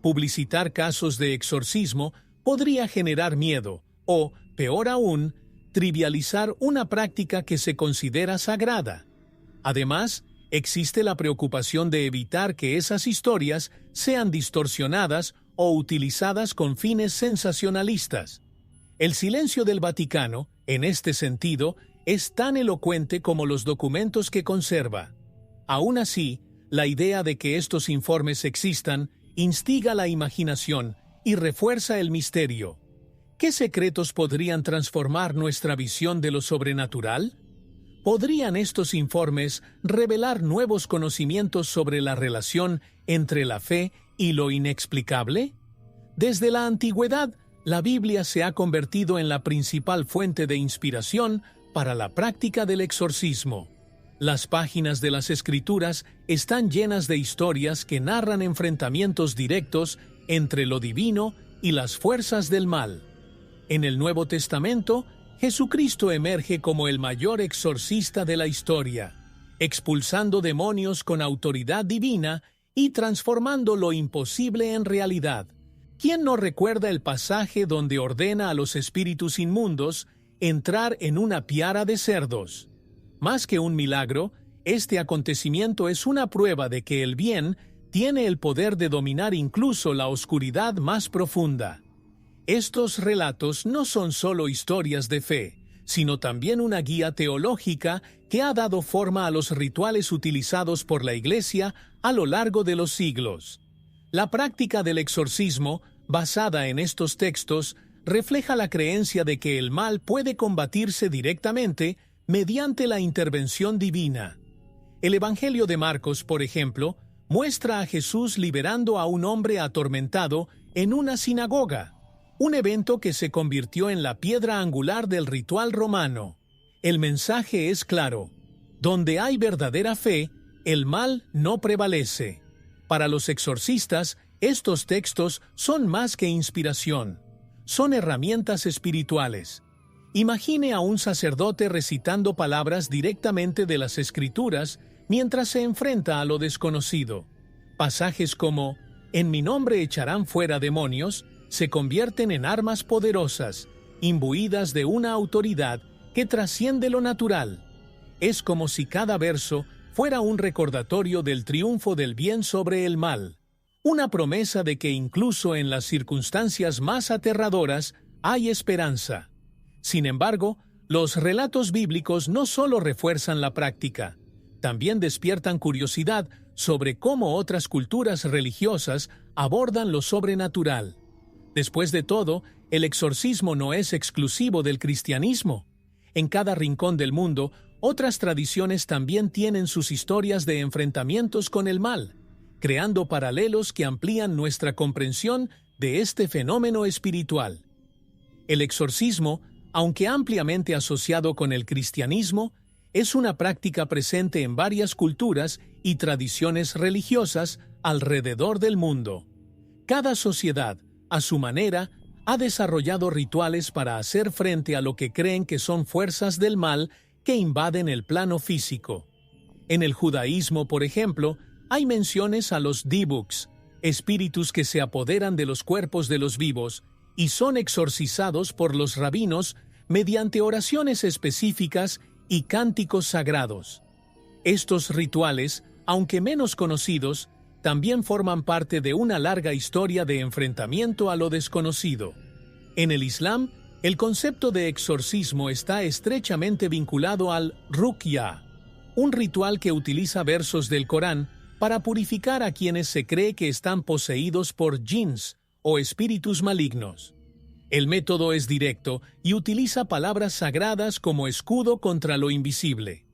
Publicitar casos de exorcismo podría generar miedo o, peor aún, trivializar una práctica que se considera sagrada. Además, existe la preocupación de evitar que esas historias sean distorsionadas o utilizadas con fines sensacionalistas. El silencio del Vaticano, en este sentido, es tan elocuente como los documentos que conserva. Aún así, la idea de que estos informes existan instiga la imaginación y refuerza el misterio. ¿Qué secretos podrían transformar nuestra visión de lo sobrenatural? ¿Podrían estos informes revelar nuevos conocimientos sobre la relación entre la fe y lo inexplicable? Desde la antigüedad, la Biblia se ha convertido en la principal fuente de inspiración para la práctica del exorcismo. Las páginas de las Escrituras están llenas de historias que narran enfrentamientos directos entre lo divino y las fuerzas del mal. En el Nuevo Testamento, Jesucristo emerge como el mayor exorcista de la historia, expulsando demonios con autoridad divina y transformando lo imposible en realidad. ¿Quién no recuerda el pasaje donde ordena a los espíritus inmundos entrar en una piara de cerdos? Más que un milagro, este acontecimiento es una prueba de que el bien tiene el poder de dominar incluso la oscuridad más profunda. Estos relatos no son solo historias de fe, sino también una guía teológica que ha dado forma a los rituales utilizados por la Iglesia a lo largo de los siglos. La práctica del exorcismo, basada en estos textos, refleja la creencia de que el mal puede combatirse directamente mediante la intervención divina. El Evangelio de Marcos, por ejemplo, muestra a Jesús liberando a un hombre atormentado en una sinagoga, un evento que se convirtió en la piedra angular del ritual romano. El mensaje es claro: donde hay verdadera fe, el mal no prevalece. Para los exorcistas, estos textos son más que inspiración, son herramientas espirituales. Imagine a un sacerdote recitando palabras directamente de las Escrituras mientras se enfrenta a lo desconocido. Pasajes como «En mi nombre echarán fuera demonios» se convierten en armas poderosas, imbuidas de una autoridad que trasciende lo natural. Es como si cada verso fuera un recordatorio del triunfo del bien sobre el mal, una promesa de que incluso en las circunstancias más aterradoras hay esperanza. Sin embargo, los relatos bíblicos no solo refuerzan la práctica, también despiertan curiosidad sobre cómo otras culturas religiosas abordan lo sobrenatural. Después de todo, el exorcismo no es exclusivo del cristianismo. En cada rincón del mundo, otras tradiciones también tienen sus historias de enfrentamientos con el mal, creando paralelos que amplían nuestra comprensión de este fenómeno espiritual. El exorcismo, aunque ampliamente asociado con el cristianismo, es una práctica presente en varias culturas y tradiciones religiosas alrededor del mundo. Cada sociedad, a su manera, ha desarrollado rituales para hacer frente a lo que creen que son fuerzas del mal que invaden el plano físico. En el judaísmo, por ejemplo, hay menciones a los dibuks, espíritus que se apoderan de los cuerpos de los vivos y son exorcizados por los rabinos mediante oraciones específicas y cánticos sagrados. Estos rituales, aunque menos conocidos, también forman parte de una larga historia de enfrentamiento a lo desconocido. En el Islam, el concepto de exorcismo está estrechamente vinculado al ruqya, un ritual que utiliza versos del Corán para purificar a quienes se cree que están poseídos por jinns o espíritus malignos. El método es directo y utiliza palabras sagradas como escudo contra lo invisible.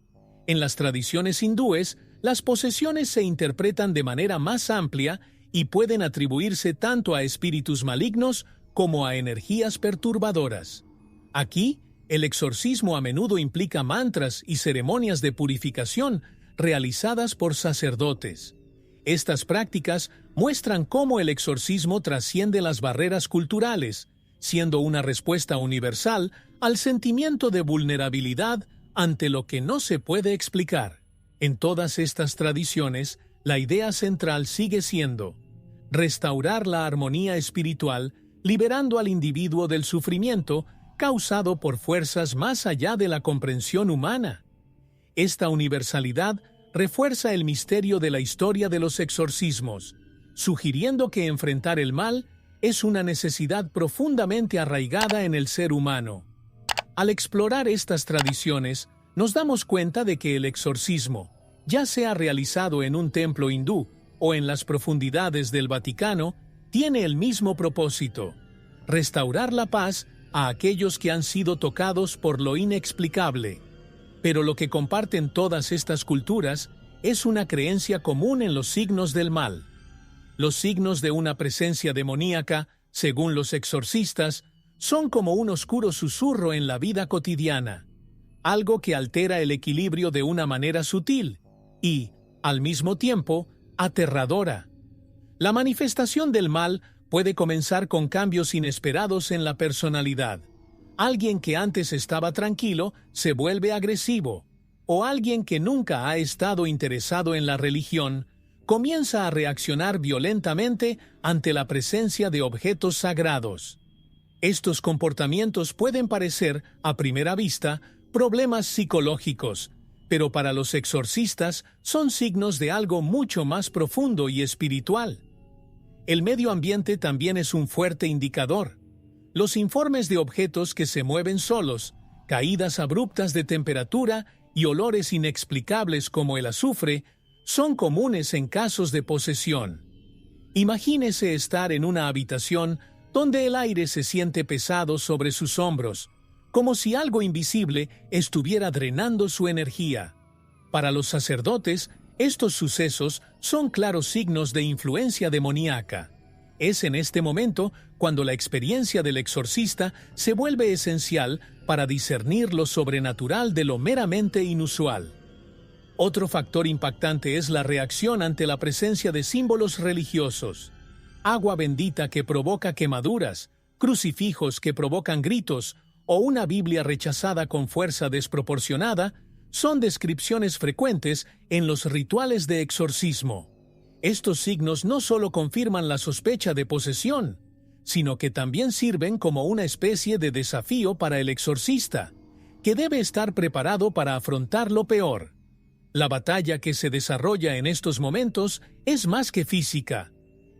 En las tradiciones hindúes, las posesiones se interpretan de manera más amplia y pueden atribuirse tanto a espíritus malignos como a energías perturbadoras. Aquí, el exorcismo a menudo implica mantras y ceremonias de purificación realizadas por sacerdotes. Estas prácticas muestran cómo el exorcismo trasciende las barreras culturales, siendo una respuesta universal al sentimiento de vulnerabilidad ante lo que no se puede explicar. En todas estas tradiciones, la idea central sigue siendo restaurar la armonía espiritual, liberando al individuo del sufrimiento causado por fuerzas más allá de la comprensión humana. Esta universalidad refuerza el misterio de la historia de los exorcismos, sugiriendo que enfrentar el mal es una necesidad profundamente arraigada en el ser humano. Al explorar estas tradiciones, nos damos cuenta de que el exorcismo, ya sea realizado en un templo hindú o en las profundidades del Vaticano, tiene el mismo propósito: restaurar la paz a aquellos que han sido tocados por lo inexplicable. Pero lo que comparten todas estas culturas es una creencia común en los signos del mal. Los signos de una presencia demoníaca, según los exorcistas, son como un oscuro susurro en la vida cotidiana, algo que altera el equilibrio de una manera sutil y, al mismo tiempo, aterradora. La manifestación del mal puede comenzar con cambios inesperados en la personalidad. Alguien que antes estaba tranquilo se vuelve agresivo, o alguien que nunca ha estado interesado en la religión comienza a reaccionar violentamente ante la presencia de objetos sagrados. Estos comportamientos pueden parecer, a primera vista, problemas psicológicos, pero para los exorcistas son signos de algo mucho más profundo y espiritual. El medio ambiente también es un fuerte indicador. Los informes de objetos que se mueven solos, caídas abruptas de temperatura y olores inexplicables como el azufre son comunes en casos de posesión. Imagínese estar en una habitación donde el aire se siente pesado sobre sus hombros, como si algo invisible estuviera drenando su energía. Para los sacerdotes, estos sucesos son claros signos de influencia demoníaca. Es en este momento cuando la experiencia del exorcista se vuelve esencial para discernir lo sobrenatural de lo meramente inusual. Otro factor impactante es la reacción ante la presencia de símbolos religiosos. Agua bendita que provoca quemaduras, crucifijos que provocan gritos o una Biblia rechazada con fuerza desproporcionada son descripciones frecuentes en los rituales de exorcismo. Estos signos no solo confirman la sospecha de posesión, sino que también sirven como una especie de desafío para el exorcista, que debe estar preparado para afrontar lo peor. La batalla que se desarrolla en estos momentos es más que física.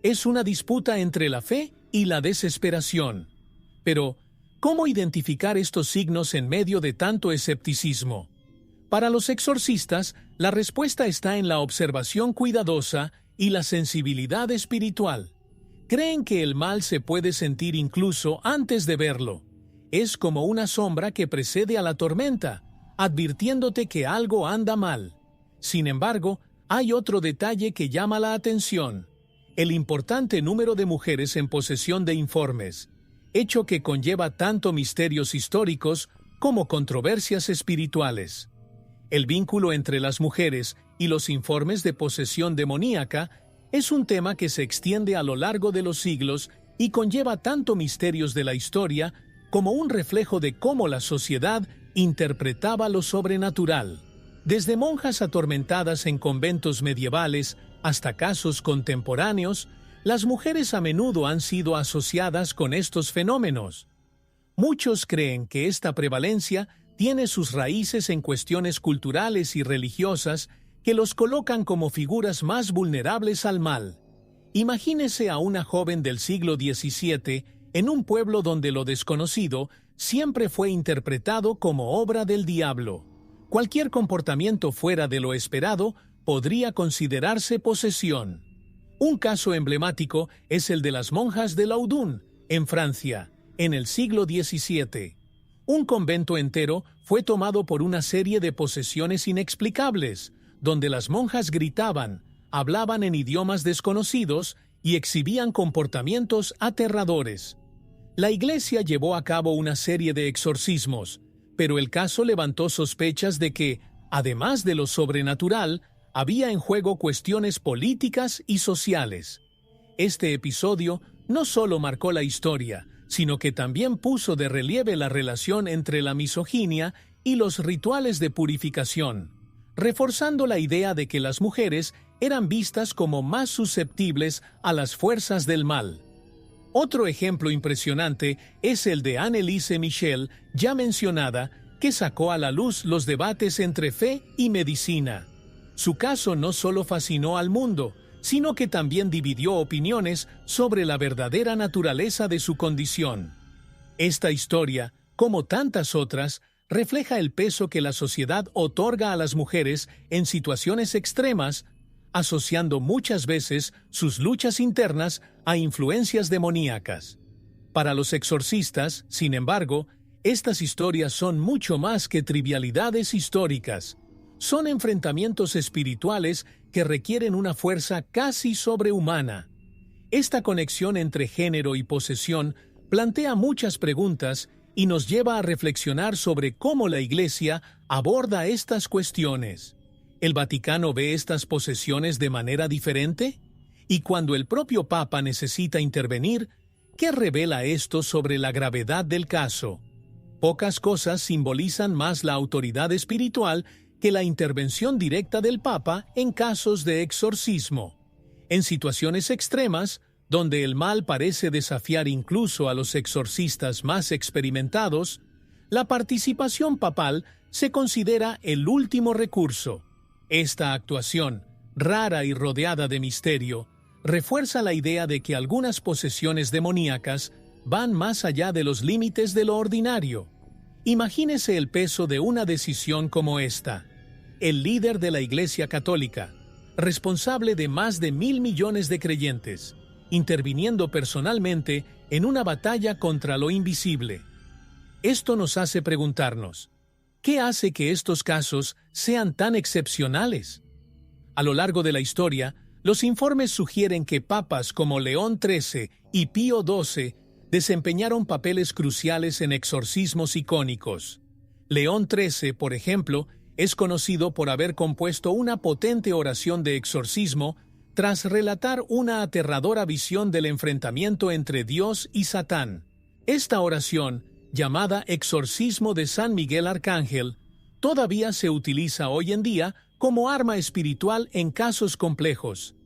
Es una disputa entre la fe y la desesperación. Pero, ¿cómo identificar estos signos en medio de tanto escepticismo? Para los exorcistas, la respuesta está en la observación cuidadosa y la sensibilidad espiritual. Creen que el mal se puede sentir incluso antes de verlo. Es como una sombra que precede a la tormenta, advirtiéndote que algo anda mal. Sin embargo, hay otro detalle que llama la atención: el importante número de mujeres en posesión de informes, hecho que conlleva tanto misterios históricos como controversias espirituales. El vínculo entre las mujeres y los informes de posesión demoníaca es un tema que se extiende a lo largo de los siglos y conlleva tanto misterios de la historia como un reflejo de cómo la sociedad interpretaba lo sobrenatural. Desde monjas atormentadas en conventos medievales hasta casos contemporáneos, las mujeres a menudo han sido asociadas con estos fenómenos. Muchos creen que esta prevalencia tiene sus raíces en cuestiones culturales y religiosas que los colocan como figuras más vulnerables al mal. Imagínese a una joven del siglo XVII en un pueblo donde lo desconocido siempre fue interpretado como obra del diablo. Cualquier comportamiento fuera de lo esperado podría considerarse posesión. Un caso emblemático es el de las monjas de Laudun, en Francia, en el siglo XVII. Un convento entero fue tomado por una serie de posesiones inexplicables, donde las monjas gritaban, hablaban en idiomas desconocidos y exhibían comportamientos aterradores. La Iglesia llevó a cabo una serie de exorcismos, pero el caso levantó sospechas de que, además de lo sobrenatural, había en juego cuestiones políticas y sociales. Este episodio no solo marcó la historia, sino que también puso de relieve la relación entre la misoginia y los rituales de purificación, reforzando la idea de que las mujeres eran vistas como más susceptibles a las fuerzas del mal. Otro ejemplo impresionante es el de Anneliese Michel, ya mencionada, que sacó a la luz los debates entre fe y medicina. Su caso no solo fascinó al mundo, sino que también dividió opiniones sobre la verdadera naturaleza de su condición. Esta historia, como tantas otras, refleja el peso que la sociedad otorga a las mujeres en situaciones extremas, asociando muchas veces sus luchas internas a influencias demoníacas. Para los exorcistas, sin embargo, estas historias son mucho más que trivialidades históricas. Son enfrentamientos espirituales que requieren una fuerza casi sobrehumana. Esta conexión entre género y posesión plantea muchas preguntas y nos lleva a reflexionar sobre cómo la Iglesia aborda estas cuestiones. ¿El Vaticano ve estas posesiones de manera diferente? Y cuando el propio Papa necesita intervenir, ¿qué revela esto sobre la gravedad del caso? Pocas cosas simbolizan más la autoridad espiritual que la intervención directa del Papa en casos de exorcismo. En situaciones extremas, donde el mal parece desafiar incluso a los exorcistas más experimentados, la participación papal se considera el último recurso. Esta actuación, rara y rodeada de misterio, refuerza la idea de que algunas posesiones demoníacas van más allá de los límites de lo ordinario. Imagínese el peso de una decisión como esta. El líder de la Iglesia Católica, responsable de más de 1.000 millones de creyentes, interviniendo personalmente en una batalla contra lo invisible. Esto nos hace preguntarnos, ¿qué hace que estos casos sean tan excepcionales? A lo largo de la historia, los informes sugieren que papas como León XIII y Pío XII desempeñaron papeles cruciales en exorcismos icónicos. León XIII, por ejemplo, es conocido por haber compuesto una potente oración de exorcismo tras relatar una aterradora visión del enfrentamiento entre Dios y Satán. Esta oración, llamada Exorcismo de San Miguel Arcángel, todavía se utiliza hoy en día como arma espiritual en casos complejos.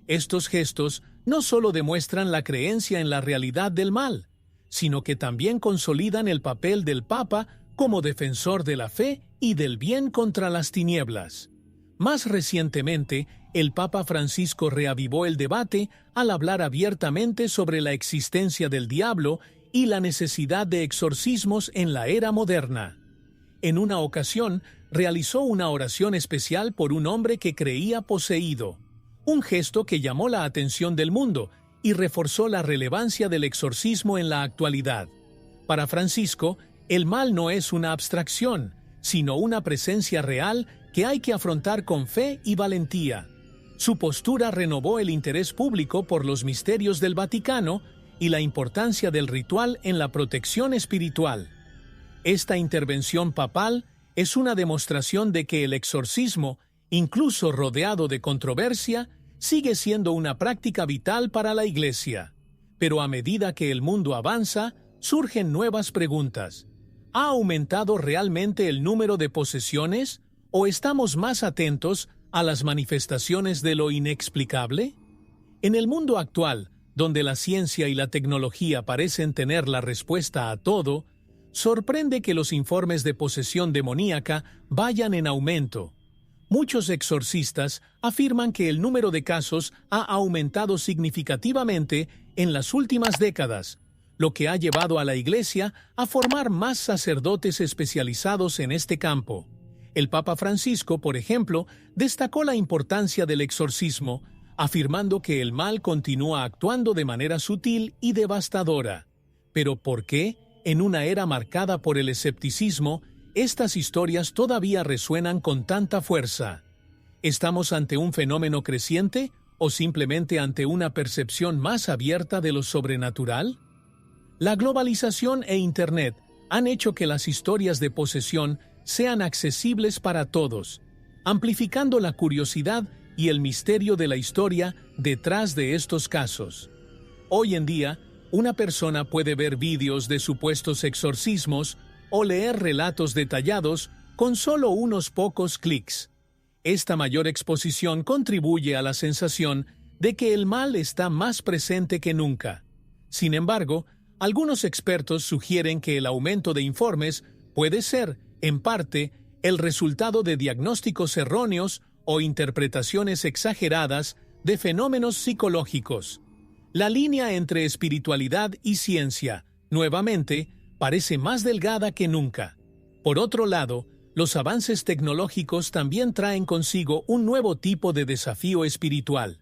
Estos gestos no solo demuestran la creencia en la realidad del mal, sino que también consolidan el papel del Papa como defensor de la fe y del bien contra las tinieblas. Más recientemente, el Papa Francisco reavivó el debate al hablar abiertamente sobre la existencia del diablo y la necesidad de exorcismos en la era moderna. En una ocasión, realizó una oración especial por un hombre que creía poseído, un gesto que llamó la atención del mundo y reforzó la relevancia del exorcismo en la actualidad. Para Francisco, el mal no es una abstracción, sino una presencia real que hay que afrontar con fe y valentía. Su postura renovó el interés público por los misterios del Vaticano y la importancia del ritual en la protección espiritual. Esta intervención papal es una demostración de que el exorcismo, incluso rodeado de controversia, sigue siendo una práctica vital para la Iglesia. Pero a medida que el mundo avanza, surgen nuevas preguntas. ¿Ha aumentado realmente el número de posesiones o estamos más atentos a las manifestaciones de lo inexplicable? En el mundo actual, donde la ciencia y la tecnología parecen tener la respuesta a todo, sorprende que los informes de posesión demoníaca vayan en aumento. Muchos exorcistas afirman que el número de casos ha aumentado significativamente en las últimas décadas, lo que ha llevado a la Iglesia a formar más sacerdotes especializados en este campo. El Papa Francisco, por ejemplo, destacó la importancia del exorcismo, afirmando que el mal continúa actuando de manera sutil y devastadora. Pero ¿por qué, en una era marcada por el escepticismo, estas historias todavía resuenan con tanta fuerza? ¿Estamos ante un fenómeno creciente o simplemente ante una percepción más abierta de lo sobrenatural? La globalización e Internet han hecho que las historias de posesión sean accesibles para todos, amplificando la curiosidad y el misterio de la historia detrás de estos casos. Hoy en día, una persona puede ver vídeos de supuestos exorcismos o leer relatos detallados con solo unos pocos clics. Esta mayor exposición contribuye a la sensación de que el mal está más presente que nunca. Sin embargo, algunos expertos sugieren que el aumento de informes puede ser, en parte, el resultado de diagnósticos erróneos o interpretaciones exageradas de fenómenos psicológicos. La línea entre espiritualidad y ciencia, nuevamente, parece más delgada que nunca. Por otro lado, los avances tecnológicos también traen consigo un nuevo tipo de desafío espiritual.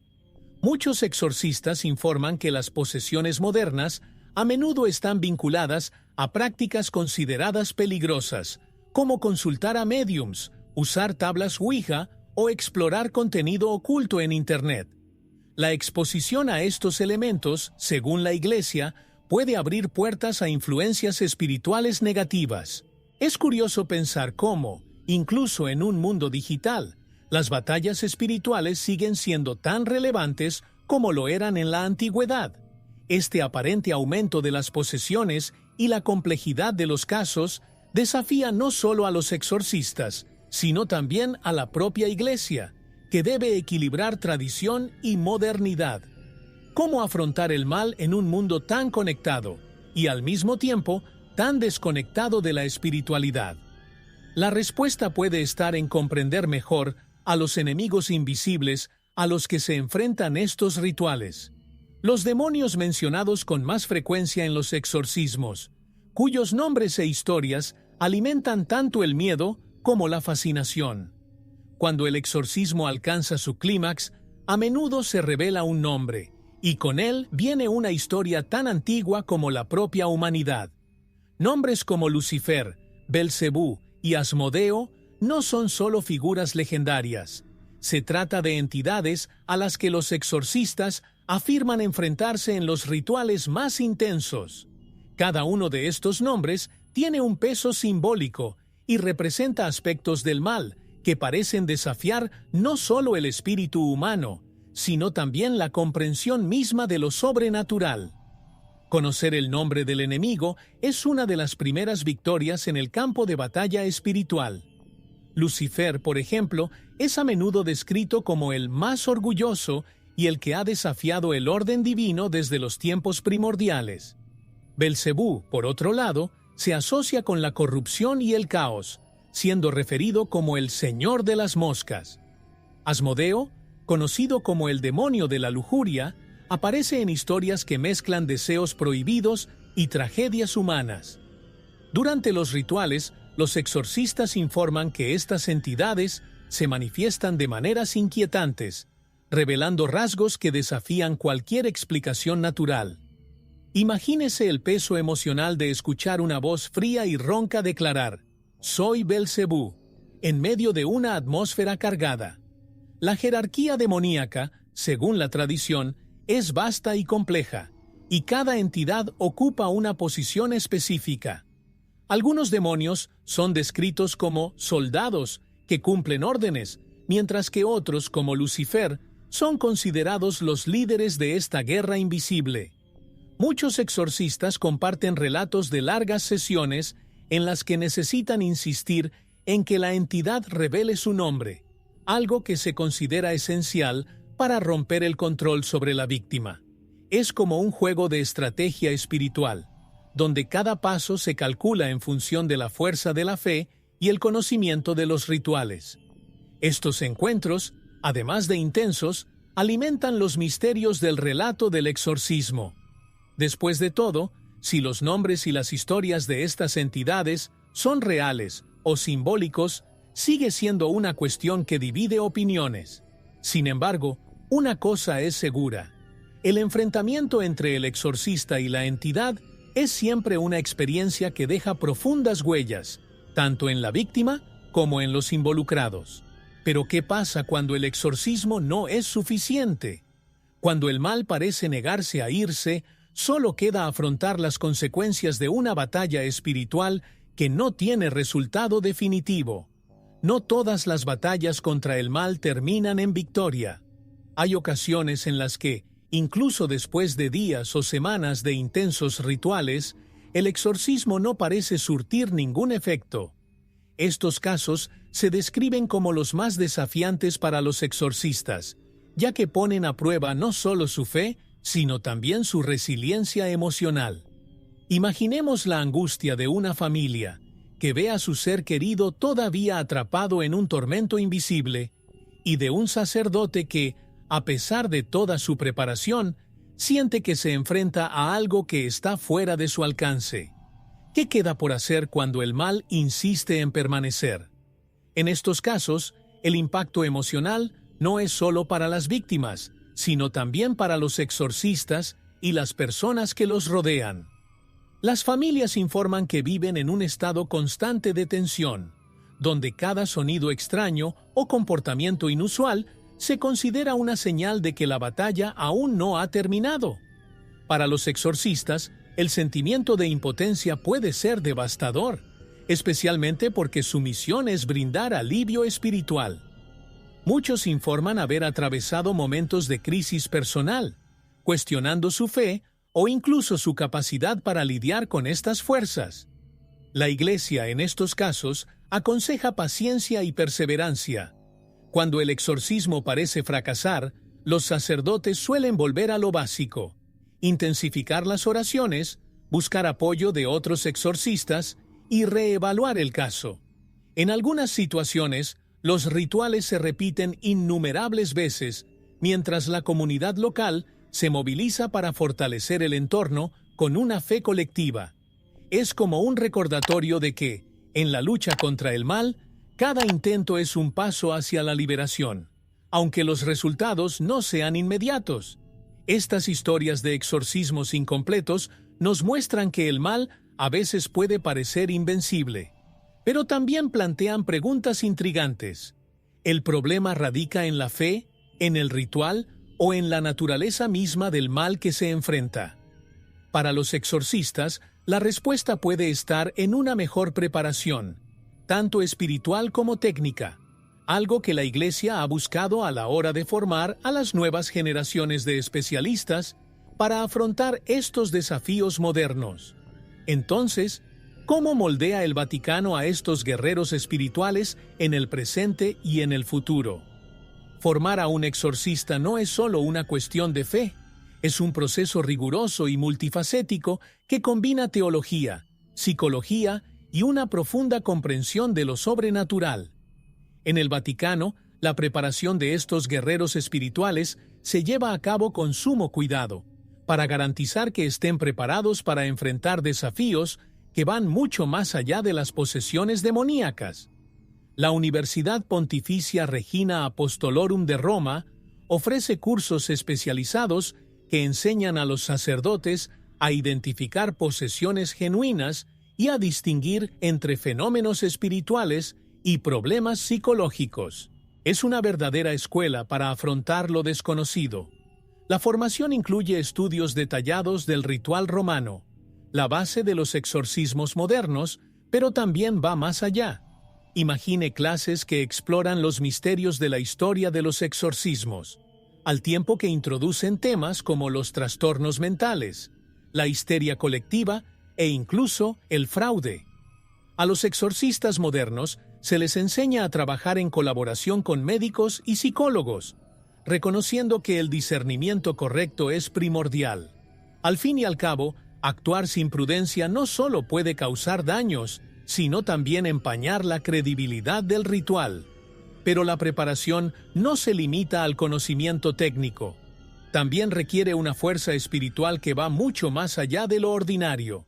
Muchos exorcistas informan que las posesiones modernas a menudo están vinculadas a prácticas consideradas peligrosas, como consultar a médiums, usar tablas Ouija o explorar contenido oculto en Internet. La exposición a estos elementos, según la Iglesia, puede abrir puertas a influencias espirituales negativas. Es curioso pensar cómo, incluso en un mundo digital, las batallas espirituales siguen siendo tan relevantes como lo eran en la antigüedad. Este aparente aumento de las posesiones y la complejidad de los casos desafía no solo a los exorcistas, sino también a la propia Iglesia, que debe equilibrar tradición y modernidad. ¿Cómo afrontar el mal en un mundo tan conectado y al mismo tiempo tan desconectado de la espiritualidad? La respuesta puede estar en comprender mejor a los enemigos invisibles a los que se enfrentan estos rituales. Los demonios mencionados con más frecuencia en los exorcismos, cuyos nombres e historias alimentan tanto el miedo como la fascinación. Cuando el exorcismo alcanza su clímax, a menudo se revela un nombre, y con él viene una historia tan antigua como la propia humanidad. Nombres como Lucifer, Belcebú y Asmodeo no son solo figuras legendarias. Se trata de entidades a las que los exorcistas afirman enfrentarse en los rituales más intensos. Cada uno de estos nombres tiene un peso simbólico y representa aspectos del mal que parecen desafiar no solo el espíritu humano, sino también la comprensión misma de lo sobrenatural. Conocer el nombre del enemigo es una de las primeras victorias en el campo de batalla espiritual. Lucifer, por ejemplo, es a menudo descrito como el más orgulloso y el que ha desafiado el orden divino desde los tiempos primordiales. Belcebú, por otro lado, se asocia con la corrupción y el caos, siendo referido como el señor de las moscas. Asmodeo, conocido como el demonio de la lujuria, aparece en historias que mezclan deseos prohibidos y tragedias humanas. Durante los rituales, los exorcistas informan que estas entidades se manifiestan de maneras inquietantes, revelando rasgos que desafían cualquier explicación natural. Imagínese el peso emocional de escuchar una voz fría y ronca declarar: «Soy Belcebú», en medio de una atmósfera cargada. La jerarquía demoníaca, según la tradición, es vasta y compleja, y cada entidad ocupa una posición específica. Algunos demonios son descritos como soldados que cumplen órdenes, mientras que otros, como Lucifer, son considerados los líderes de esta guerra invisible. Muchos exorcistas comparten relatos de largas sesiones en las que necesitan insistir en que la entidad revele su nombre, algo que se considera esencial para romper el control sobre la víctima. Es como un juego de estrategia espiritual, donde cada paso se calcula en función de la fuerza de la fe y el conocimiento de los rituales. Estos encuentros, además de intensos, alimentan los misterios del relato del exorcismo. Después de todo, si los nombres y las historias de estas entidades son reales o simbólicos, sigue siendo una cuestión que divide opiniones. Sin embargo, una cosa es segura: el enfrentamiento entre el exorcista y la entidad es siempre una experiencia que deja profundas huellas, tanto en la víctima como en los involucrados. Pero ¿qué pasa cuando el exorcismo no es suficiente? Cuando el mal parece negarse a irse, solo queda afrontar las consecuencias de una batalla espiritual que no tiene resultado definitivo. No todas las batallas contra el mal terminan en victoria. Hay ocasiones en las que, incluso después de días o semanas de intensos rituales, el exorcismo no parece surtir ningún efecto. Estos casos se describen como los más desafiantes para los exorcistas, ya que ponen a prueba no solo su fe, sino también su resiliencia emocional. Imaginemos la angustia de una familia que ve a su ser querido todavía atrapado en un tormento invisible, y de un sacerdote que, a pesar de toda su preparación, siente que se enfrenta a algo que está fuera de su alcance. ¿Qué queda por hacer cuando el mal insiste en permanecer? En estos casos, el impacto emocional no es solo para las víctimas, sino también para los exorcistas y las personas que los rodean. Las familias informan que viven en un estado constante de tensión, donde cada sonido extraño o comportamiento inusual se considera una señal de que la batalla aún no ha terminado. Para los exorcistas, el sentimiento de impotencia puede ser devastador, especialmente porque su misión es brindar alivio espiritual. Muchos informan haber atravesado momentos de crisis personal, cuestionando su fe o incluso su capacidad para lidiar con estas fuerzas. La Iglesia, en estos casos, aconseja paciencia y perseverancia. Cuando el exorcismo parece fracasar, los sacerdotes suelen volver a lo básico: intensificar las oraciones, buscar apoyo de otros exorcistas y reevaluar el caso. En algunas situaciones, los rituales se repiten innumerables veces, mientras la comunidad local se moviliza para fortalecer el entorno con una fe colectiva. Es como un recordatorio de que, en la lucha contra el mal, cada intento es un paso hacia la liberación, aunque los resultados no sean inmediatos. Estas historias de exorcismos incompletos nos muestran que el mal a veces puede parecer invencible, pero también plantean preguntas intrigantes. ¿El problema radica en la fe, en el ritual o en la naturaleza misma del mal que se enfrenta? Para los exorcistas, la respuesta puede estar en una mejor preparación, tanto espiritual como técnica, algo que la Iglesia ha buscado a la hora de formar a las nuevas generaciones de especialistas para afrontar estos desafíos modernos. Entonces, ¿cómo moldea el Vaticano a estos guerreros espirituales en el presente y en el futuro? Formar a un exorcista no es solo una cuestión de fe, es un proceso riguroso y multifacético que combina teología, psicología y una profunda comprensión de lo sobrenatural. En el Vaticano, la preparación de estos guerreros espirituales se lleva a cabo con sumo cuidado, para garantizar que estén preparados para enfrentar desafíos que van mucho más allá de las posesiones demoníacas. La Universidad Pontificia Regina Apostolorum de Roma ofrece cursos especializados que enseñan a los sacerdotes a identificar posesiones genuinas y a distinguir entre fenómenos espirituales y problemas psicológicos. Es una verdadera escuela para afrontar lo desconocido. La formación incluye estudios detallados del ritual romano, la base de los exorcismos modernos, pero también va más allá. Imagine clases que exploran los misterios de la historia de los exorcismos, al tiempo que introducen temas como los trastornos mentales, la histeria colectiva e incluso el fraude. A los exorcistas modernos se les enseña a trabajar en colaboración con médicos y psicólogos, reconociendo que el discernimiento correcto es primordial. Al fin y al cabo, actuar sin prudencia no solo puede causar daños, sino también empañar la credibilidad del ritual. Pero la preparación no se limita al conocimiento técnico. También requiere una fuerza espiritual que va mucho más allá de lo ordinario.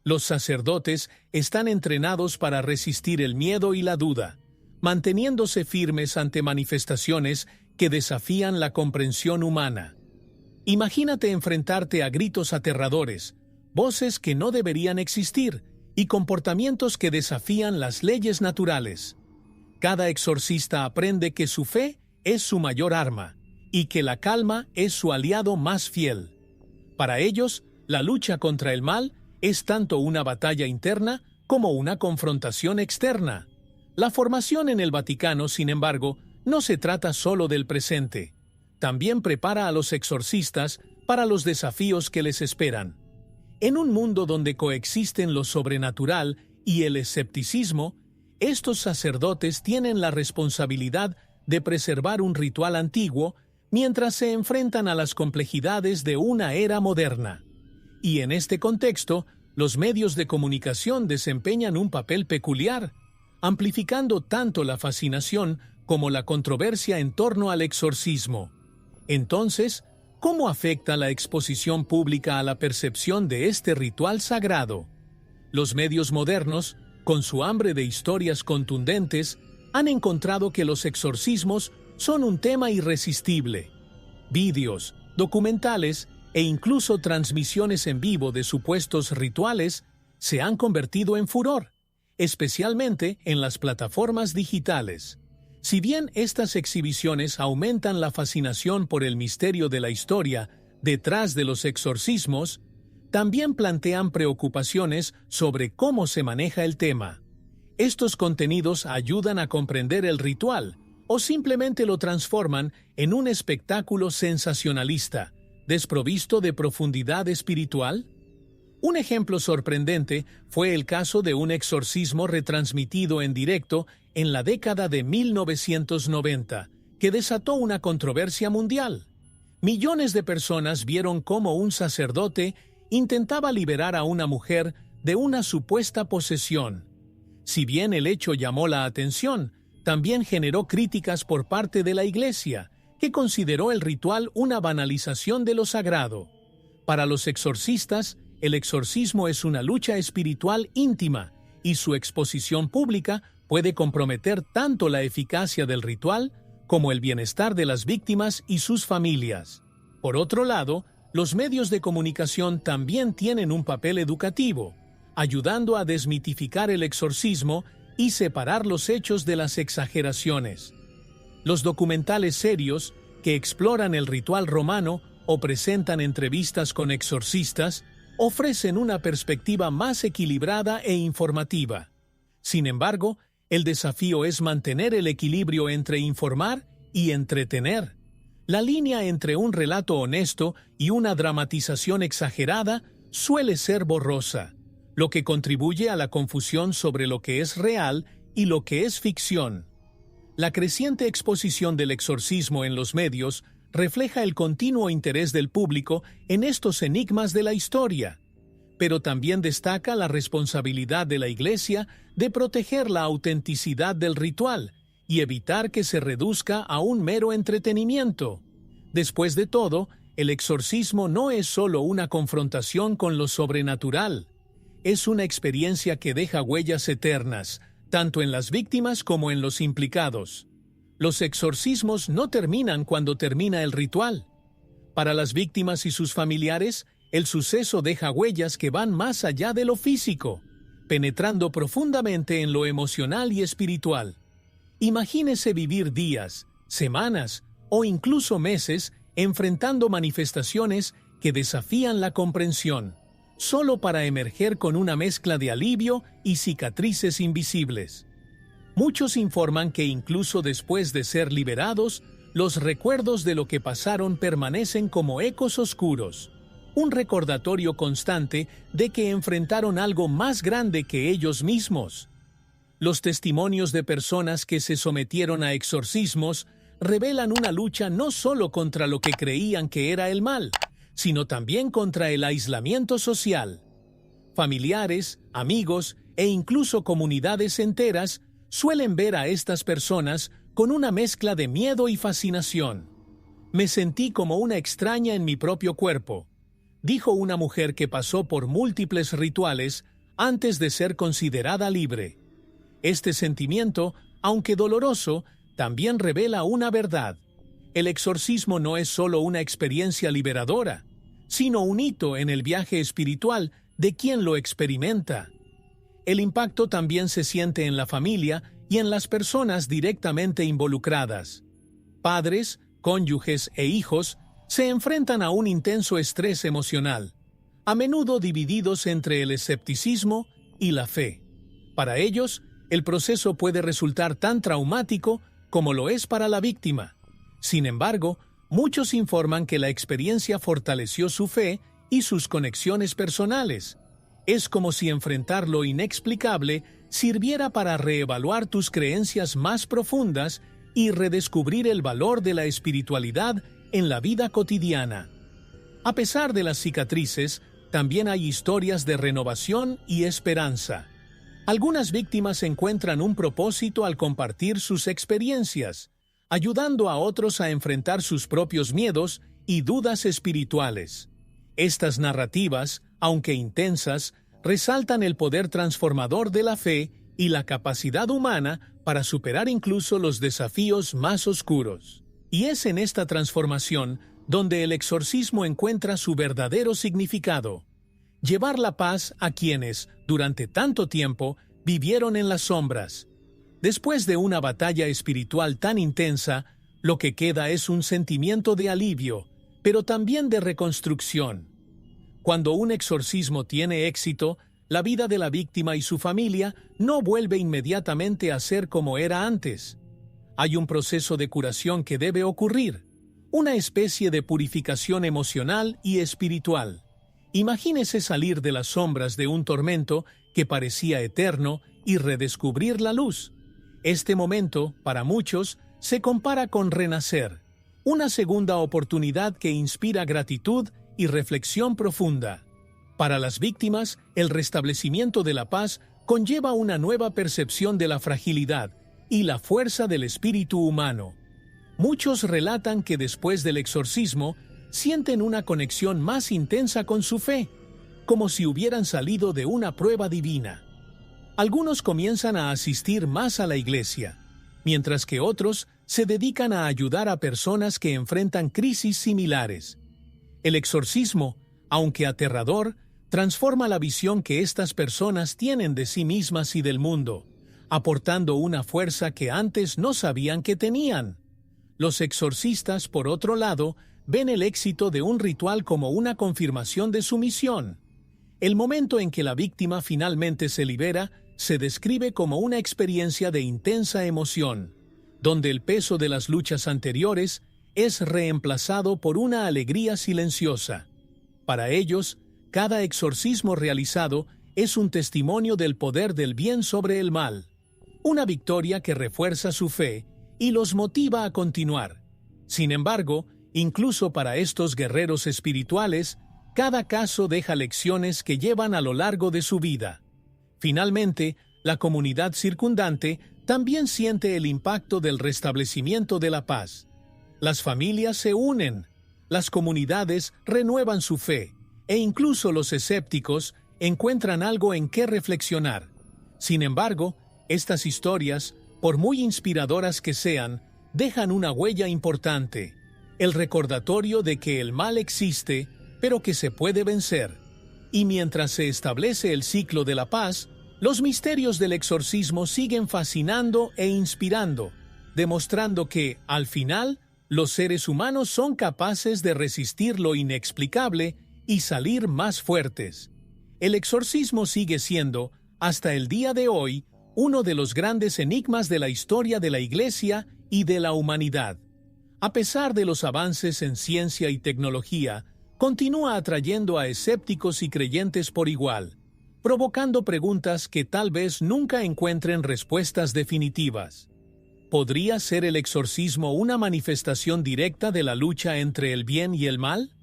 Los sacerdotes están entrenados para resistir el miedo y la duda, manteniéndose firmes ante manifestaciones que desafían la comprensión humana. Imagínate enfrentarte a gritos aterradores, voces que no deberían existir y comportamientos que desafían las leyes naturales. Cada exorcista aprende que su fe es su mayor arma y que la calma es su aliado más fiel. Para ellos, la lucha contra el mal es tanto una batalla interna como una confrontación externa. La formación en el Vaticano, sin embargo, no se trata solo del presente. También prepara a los exorcistas para los desafíos que les esperan. En un mundo donde coexisten lo sobrenatural y el escepticismo, estos sacerdotes tienen la responsabilidad de preservar un ritual antiguo mientras se enfrentan a las complejidades de una era moderna. Y en este contexto, los medios de comunicación desempeñan un papel peculiar, amplificando tanto la fascinación como la controversia en torno al exorcismo. Entonces, ¿cómo afecta la exposición pública a la percepción de este ritual sagrado? Los medios modernos, con su hambre de historias contundentes, han encontrado que los exorcismos son un tema irresistible. Vídeos, documentales e incluso transmisiones en vivo de supuestos rituales se han convertido en furor, especialmente en las plataformas digitales. Si bien estas exhibiciones aumentan la fascinación por el misterio de la historia detrás de los exorcismos, también plantean preocupaciones sobre cómo se maneja el tema. Estos contenidos ayudan a comprender el ritual o simplemente lo transforman en un espectáculo sensacionalista, desprovisto de profundidad espiritual. Un ejemplo sorprendente fue el caso de un exorcismo retransmitido en directo en la década de 1990, que desató una controversia mundial. Millones de personas vieron cómo un sacerdote intentaba liberar a una mujer de una supuesta posesión. Si bien el hecho llamó la atención, también generó críticas por parte de la Iglesia, que consideró el ritual una banalización de lo sagrado. Para los exorcistas, el exorcismo es una lucha espiritual íntima, y su exposición pública puede comprometer tanto la eficacia del ritual como el bienestar de las víctimas y sus familias. Por otro lado, los medios de comunicación también tienen un papel educativo, ayudando a desmitificar el exorcismo y separar los hechos de las exageraciones. Los documentales serios, que exploran el ritual romano o presentan entrevistas con exorcistas, ofrecen una perspectiva más equilibrada e informativa. Sin embargo, el desafío es mantener el equilibrio entre informar y entretener. La línea entre un relato honesto y una dramatización exagerada suele ser borrosa, lo que contribuye a la confusión sobre lo que es real y lo que es ficción. La creciente exposición del exorcismo en los medios refleja el continuo interés del público en estos enigmas de la historia, pero también destaca la responsabilidad de la Iglesia de proteger la autenticidad del ritual y evitar que se reduzca a un mero entretenimiento. Después de todo, el exorcismo no es solo una confrontación con lo sobrenatural. es una experiencia que deja huellas eternas, tanto en las víctimas como en los implicados. Los exorcismos no terminan cuando termina el ritual. Para las víctimas y sus familiares, el suceso deja huellas que van más allá de lo físico, penetrando profundamente en lo emocional y espiritual. Imagínese vivir días, semanas o incluso meses enfrentando manifestaciones que desafían la comprensión, solo para emerger con una mezcla de alivio y cicatrices invisibles. Muchos informan que incluso después de ser liberados, los recuerdos de lo que pasaron permanecen como ecos oscuros, un recordatorio constante de que enfrentaron algo más grande que ellos mismos. Los testimonios de personas que se sometieron a exorcismos revelan una lucha no solo contra lo que creían que era el mal, sino también contra el aislamiento social. Familiares, amigos e incluso comunidades enteras suelen ver a estas personas con una mezcla de miedo y fascinación. Me sentí como una extraña en mi propio cuerpo, dijo una mujer que pasó por múltiples rituales antes de ser considerada libre. Este sentimiento, aunque doloroso, también revela una verdad. El exorcismo no es solo una experiencia liberadora, sino un hito en el viaje espiritual de quien lo experimenta. El impacto también se siente en la familia y en las personas directamente involucradas. Padres, cónyuges e hijos se enfrentan a un intenso estrés emocional, a menudo divididos entre el escepticismo y la fe. Para ellos, el proceso puede resultar tan traumático como lo es para la víctima. Sin embargo, muchos informan que la experiencia fortaleció su fe y sus conexiones personales. Es como si enfrentar lo inexplicable sirviera para reevaluar tus creencias más profundas y redescubrir el valor de la espiritualidad en la vida cotidiana. A pesar de las cicatrices, también hay historias de renovación y esperanza. Algunas víctimas encuentran un propósito al compartir sus experiencias, ayudando a otros a enfrentar sus propios miedos y dudas espirituales. Estas narrativas, aunque intensas, resaltan el poder transformador de la fe y la capacidad humana para superar incluso los desafíos más oscuros. Y es en esta transformación donde el exorcismo encuentra su verdadero significado: llevar la paz a quienes, durante tanto tiempo, vivieron en las sombras. Después de una batalla espiritual tan intensa, lo que queda es un sentimiento de alivio, pero también de reconstrucción. Cuando un exorcismo tiene éxito, la vida de la víctima y su familia no vuelve inmediatamente a ser como era antes. Hay un proceso de curación que debe ocurrir, una especie de purificación emocional y espiritual. Imagínese salir de las sombras de un tormento que parecía eterno y redescubrir la luz. Este momento, para muchos, se compara con renacer, una segunda oportunidad que inspira gratitud y reflexión profunda. Para las víctimas, el restablecimiento de la paz conlleva una nueva percepción de la fragilidad y la fuerza del espíritu humano. Muchos relatan que después del exorcismo sienten una conexión más intensa con su fe, como si hubieran salido de una prueba divina. Algunos comienzan a asistir más a la iglesia, mientras que otros se dedican a ayudar a personas que enfrentan crisis similares. El exorcismo, aunque aterrador, transforma la visión que estas personas tienen de sí mismas y del mundo, aportando una fuerza que antes no sabían que tenían. Los exorcistas, por otro lado, ven el éxito de un ritual como una confirmación de su misión. El momento en que la víctima finalmente se libera se describe como una experiencia de intensa emoción, donde el peso de las luchas anteriores es reemplazado por una alegría silenciosa. Para ellos, cada exorcismo realizado es un testimonio del poder del bien sobre el mal, una victoria que refuerza su fe y los motiva a continuar. Sin embargo, incluso para estos guerreros espirituales, cada caso deja lecciones que llevan a lo largo de su vida. Finalmente, la comunidad circundante también siente el impacto del restablecimiento de la paz. Las familias se unen, las comunidades renuevan su fe, e incluso los escépticos encuentran algo en qué reflexionar. Sin embargo, estas historias, por muy inspiradoras que sean, dejan una huella importante, el recordatorio de que el mal existe, pero que se puede vencer. Y mientras se establece el ciclo de la paz, los misterios del exorcismo siguen fascinando e inspirando, demostrando que, al final, los seres humanos son capaces de resistir lo inexplicable y salir más fuertes. El exorcismo sigue siendo, hasta el día de hoy, uno de los grandes enigmas de la historia de la Iglesia y de la humanidad. A pesar de los avances en ciencia y tecnología, continúa atrayendo a escépticos y creyentes por igual, provocando preguntas que tal vez nunca encuentren respuestas definitivas. ¿Podría ser el exorcismo una manifestación directa de la lucha entre el bien y el mal?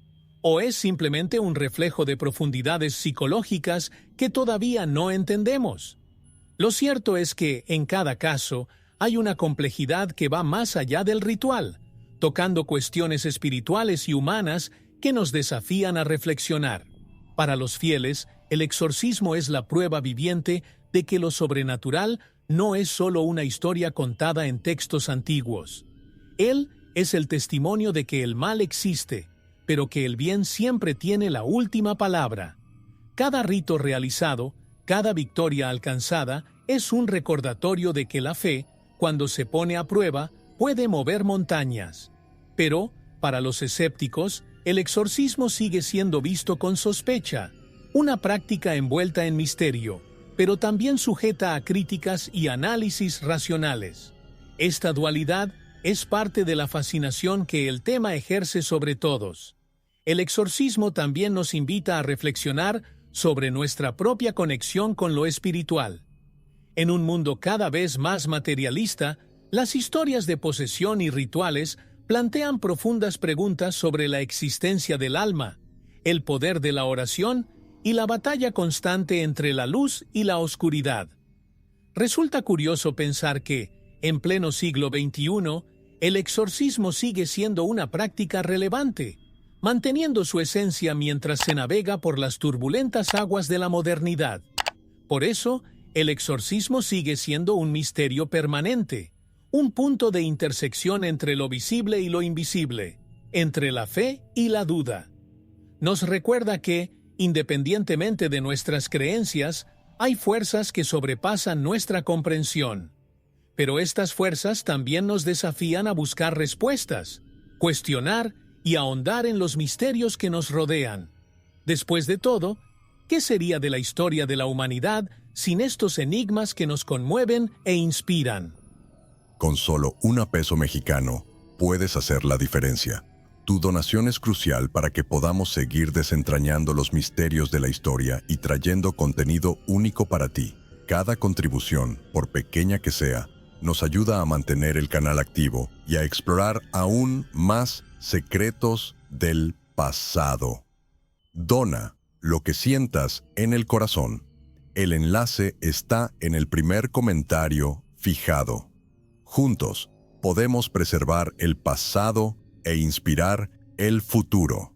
¿O es simplemente un reflejo de profundidades psicológicas que todavía no entendemos? Lo cierto es que, en cada caso, hay una complejidad que va más allá del ritual, tocando cuestiones espirituales y humanas que nos desafían a reflexionar. Para los fieles, el exorcismo es la prueba viviente de que lo sobrenatural no es solo una historia contada en textos antiguos. Él es el testimonio de que el mal existe, pero que el bien siempre tiene la última palabra. Cada rito realizado, cada victoria alcanzada, es un recordatorio de que la fe, cuando se pone a prueba, puede mover montañas. Pero, para los escépticos, el exorcismo sigue siendo visto con sospecha, una práctica envuelta en misterio, pero también sujeta a críticas y análisis racionales. Esta dualidad es parte de la fascinación que el tema ejerce sobre todos. El exorcismo también nos invita a reflexionar sobre nuestra propia conexión con lo espiritual. En un mundo cada vez más materialista, las historias de posesión y rituales plantean profundas preguntas sobre la existencia del alma, el poder de la oración y la batalla constante entre la luz y la oscuridad. Resulta curioso pensar que, en pleno siglo XXI, el exorcismo sigue siendo una práctica relevante, manteniendo su esencia mientras se navega por las turbulentas aguas de la modernidad. Por eso, el exorcismo sigue siendo un misterio permanente, un punto de intersección entre lo visible y lo invisible, entre la fe y la duda. Nos recuerda que, independientemente de nuestras creencias, hay fuerzas que sobrepasan nuestra comprensión. Pero estas fuerzas también nos desafían a buscar respuestas, cuestionar y ahondar en los misterios que nos rodean. Después de todo, ¿qué sería de la historia de la humanidad sin estos enigmas que nos conmueven e inspiran? Con solo $1 mexicano, puedes hacer la diferencia. Tu donación es crucial para que podamos seguir desentrañando los misterios de la historia y trayendo contenido único para ti. Cada contribución, por pequeña que sea, nos ayuda a mantener el canal activo y a explorar aún más secretos del pasado. Dona lo que sientas en el corazón. El enlace está en el primer comentario fijado. Juntos, podemos preservar el pasado e inspirar el futuro.